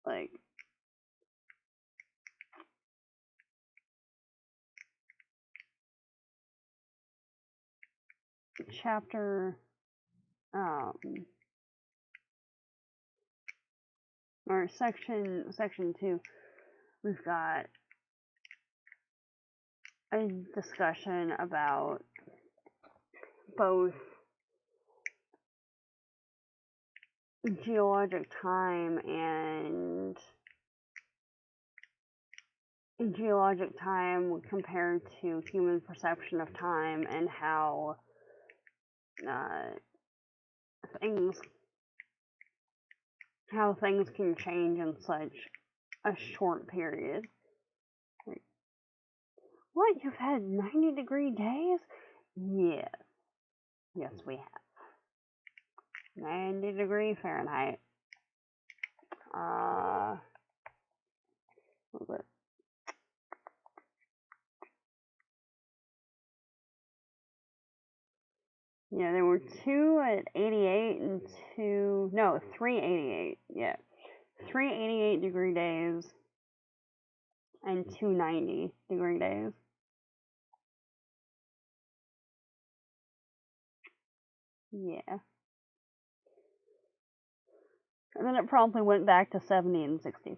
like, chapter, or section 2, we've got a discussion about both geologic time and geologic time compared to human perception of time, and how things can change in such a short period. Like, what? You've had 90-degree days? Yes. Yes, we have. 90-degree Fahrenheit. What was it? Yeah, there were 2 at 88 and 3 88. Yeah. 3 88-degree days and 2 90-degree days. Yeah. And then it promptly went back to 70 and 60.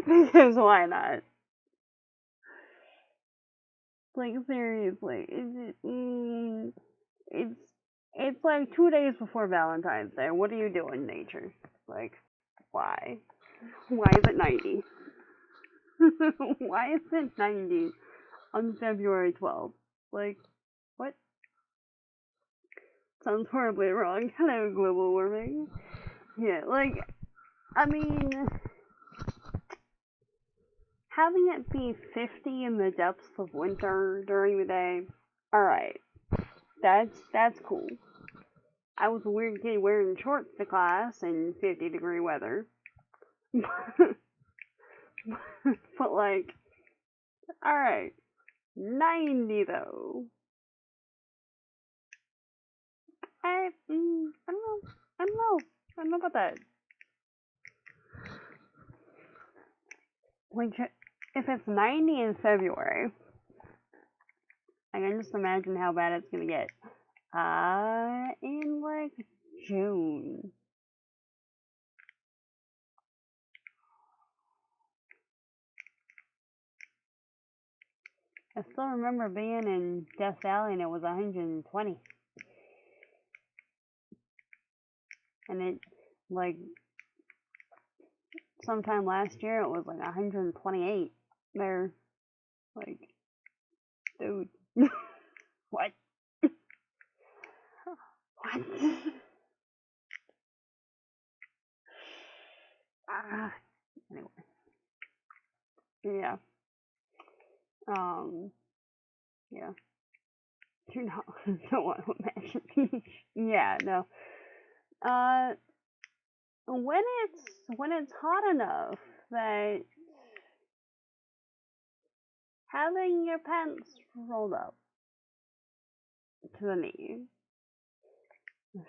Because why not? Like, seriously. It's like 2 days before Valentine's Day. What are you doing, nature? Like, why? Why is it 90? Why is it 90 on February 12th? Like, what? Sounds horribly wrong. Hello, global warming. Yeah, like, I mean, having it be 50 in the depths of winter during the day, alright, that's cool. I was a weird kid wearing shorts to class in 50-degree weather. But, like, alright, 90 though. I don't know. I don't know about that. Like, if it's 90 in February, I can just imagine how bad it's gonna get. In like June. I still remember being in Death Valley and it was 120. And it, like, sometime last year it was like 128 there. Like, dude. What? What? Anyway. Yeah. Yeah. Do not don't want to imagine. Yeah, no. When it's hot enough that having your pants rolled up to the knee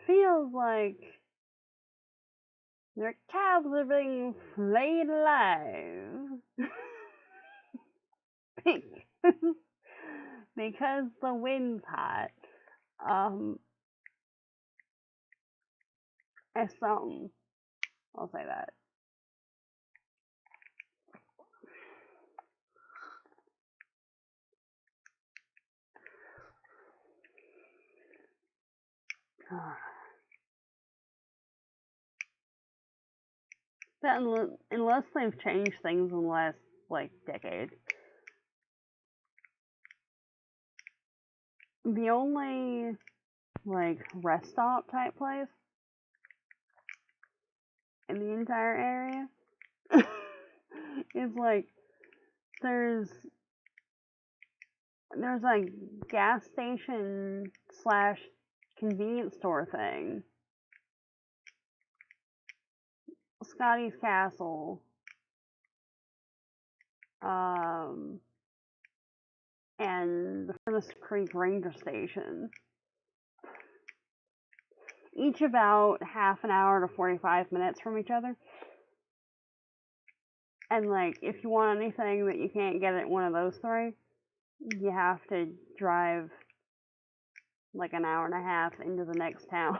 feels like your calves are being flayed alive. Because the wind's hot. It's something. I'll say that. That unless they've changed things in the last, like, decade. The only, like, rest stop type place in the entire area is, like, there's a gas station slash convenience store thing. Scotty's Castle. And the Furnace Creek Ranger Station. Each about half an hour to 45 minutes from each other. And, like, if you want anything that you can't get at one of those three, you have to drive like an hour and a half into the next town.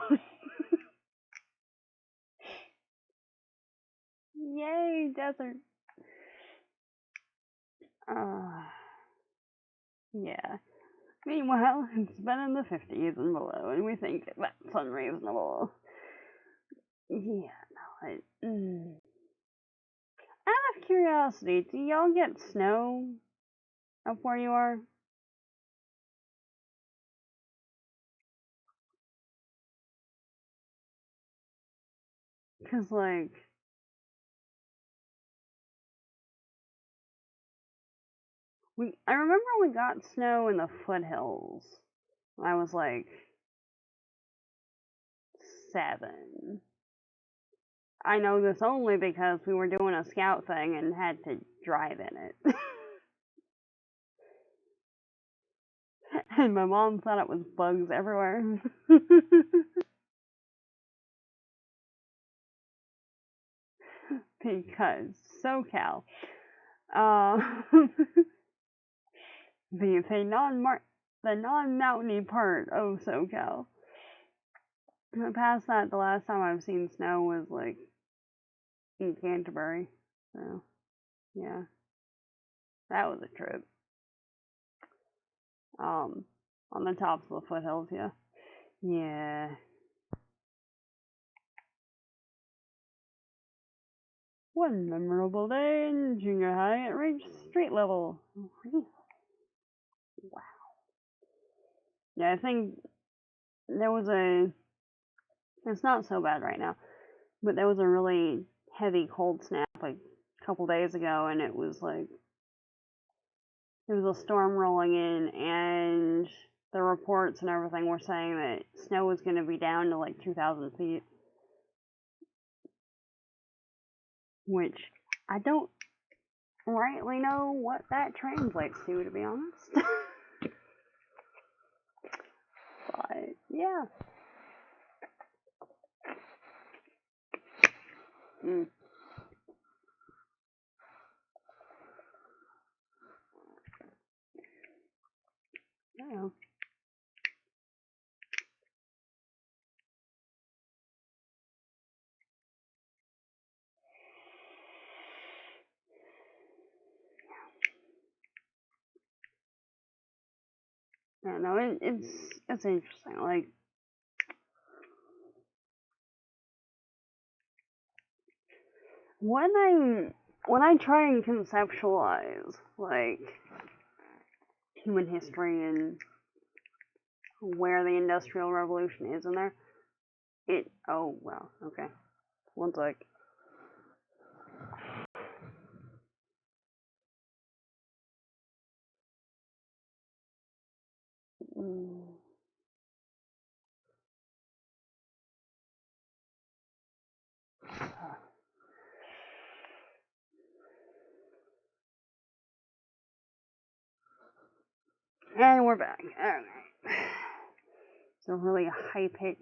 Yay, desert. Yeah. Meanwhile, it's been in the 50s and below, and we think that's unreasonable. Yeah, no, out of curiosity, do y'all get snow up where you are? Cause like, I remember we got snow in the foothills when I was like 7. I know this only because we were doing a scout thing and had to drive in it. And my mom thought it was bugs everywhere. Because SoCal. The non-mountainy part of SoCal. Past that, the last time I've seen snow was like in Canterbury. So, yeah, that was a trip. On the tops of the foothills, yeah. Yeah. One memorable day in junior high, it reached street level. Wow. Yeah, I think there was a. It's not so bad right now, but there was a really heavy cold snap like a couple days ago, and it was like there was a storm rolling in, and the reports and everything were saying that snow was going to be down to like 2,000 feet, which I don't rightly know what that translates to be honest. But yeah. Mm. Yeah. Yeah, no, it's interesting. Like when I try and conceptualize like human history and where the Industrial Revolution is in there, oh wow, okay. One sec. Mm. And we're back. Alright. So really high pitched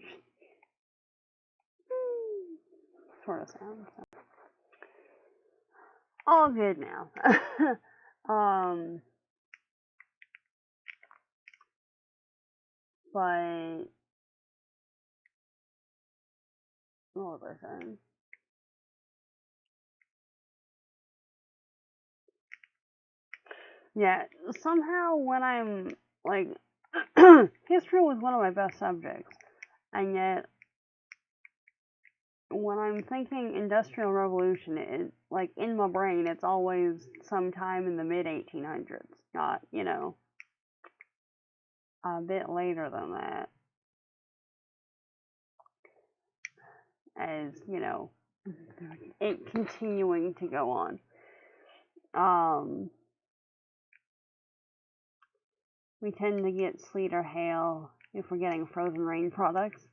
sort of sound. So. All good now. But what was I saying? Yeah, somehow when I'm like, history was one of my best subjects, and yet when I'm thinking Industrial Revolution, it like in my brain, it's always sometime in the mid 1800s, not a bit later than that, as it continuing to go on. We tend to get sleet or hail if we're getting frozen rain products.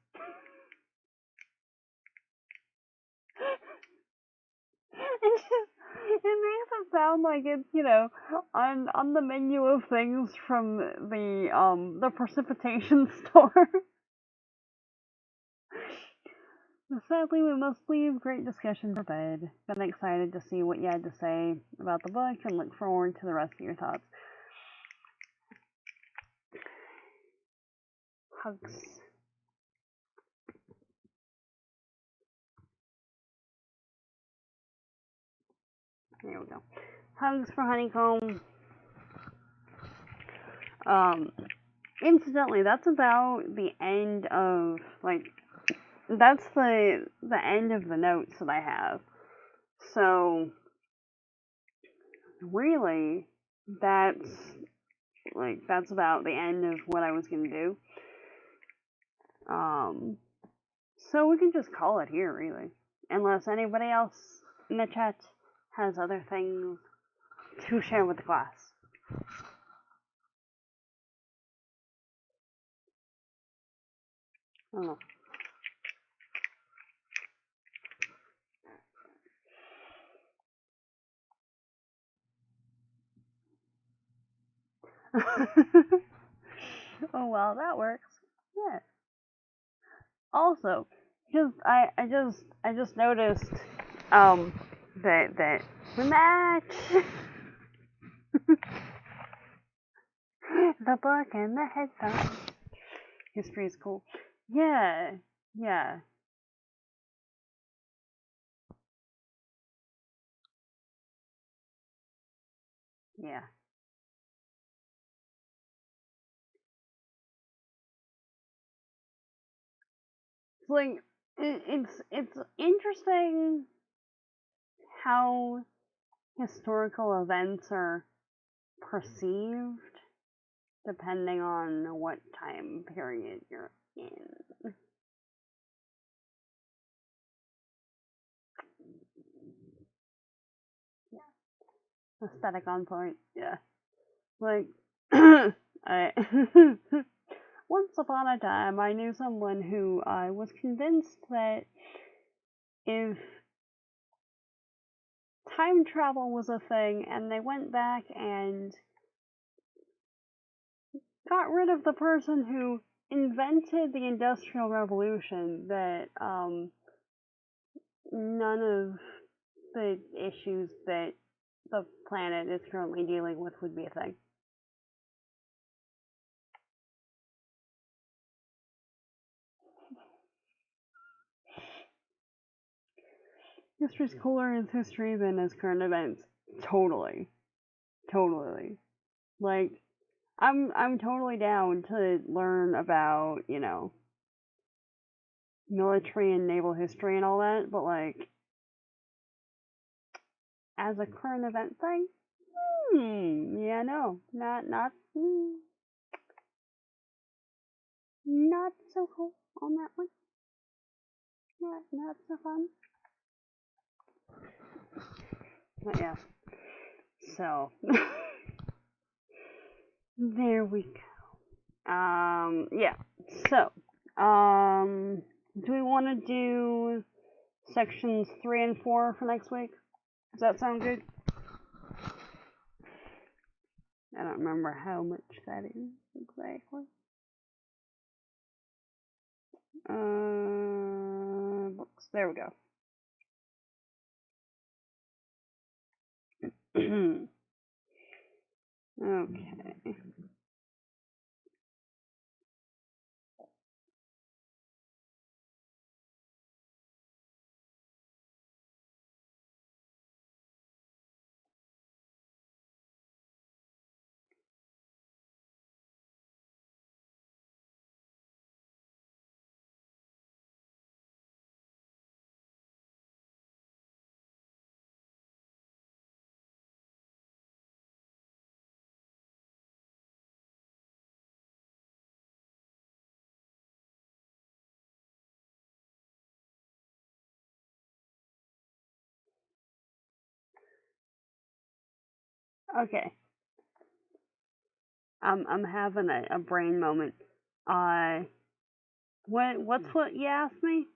It makes it sound like it's on the menu of things from the precipitation store. Sadly, we must leave great discussion for bed. Been excited to see what you had to say about the book and look forward to the rest of your thoughts. Hugs. There we go. Hugs for Honeycomb. Incidentally, that's about the end of that's the end of the notes that I have. So really, that's about the end of what I was gonna do. So we can just call it here, really, unless anybody else in the chat has other things to share with the class. I don't know. Oh well, that works. Yeah. Also, just I just noticed that the match the book and the headphones. History is cool. Yeah. Yeah. Yeah. It's like it's interesting how historical events are perceived depending on what time period you're in. Yeah. Aesthetic on point. Yeah. Like I once upon a time I knew someone who was convinced that if time travel was a thing and they went back and got rid of the person who invented the Industrial Revolution, that none of the issues that the planet is currently dealing with would be a thing. History's cooler as history than as current events. Totally. Totally. Like, I'm totally down to learn about, military and naval history and all that, but like as a current event thing, yeah, no, not so cool on that one. Not so fun. But yeah, so there we go. Yeah. So, do we want to do sections 3 and 4 for next week? Does that sound good? I don't remember how much that is exactly. Books. There we go. Okay. Okay. I'm having a brain moment. Uh, what's what you asked me?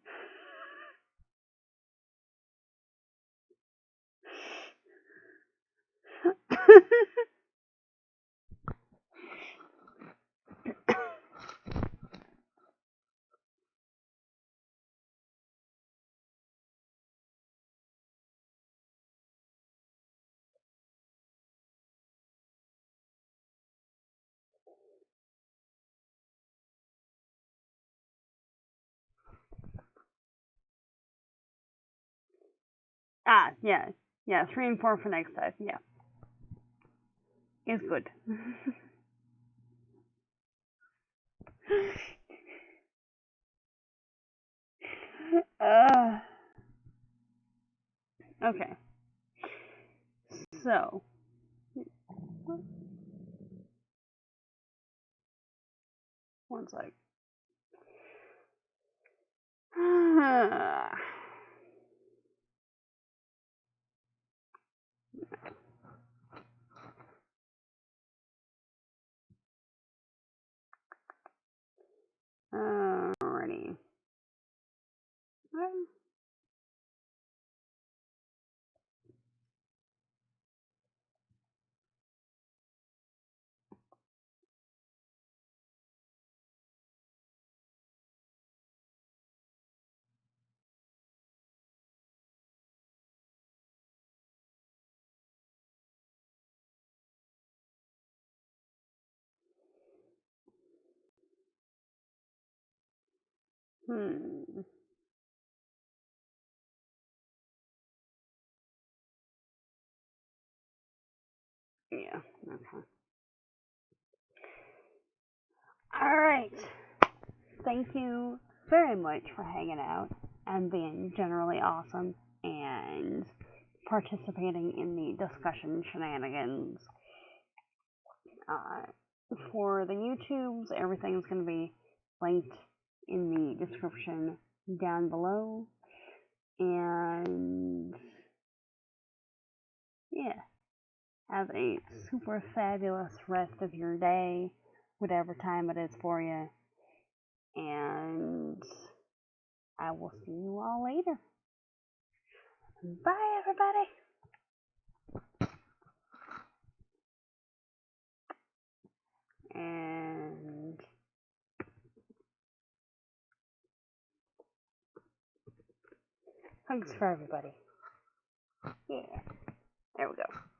Yeah, yeah. 3 and 4 for next time. Yeah, it's good. uh, okay. So, one sec. Alrighty. Hmm. Yeah. Okay. All right. Thank you very much for hanging out and being generally awesome and participating in the discussion shenanigans. Uh, for the YouTubes, everything's going to be linked in the description down below. And yeah, have a super fabulous rest of your day, whatever time it is for you. And I will see you all later. Bye, everybody. And thanks for everybody. Yeah, there we go.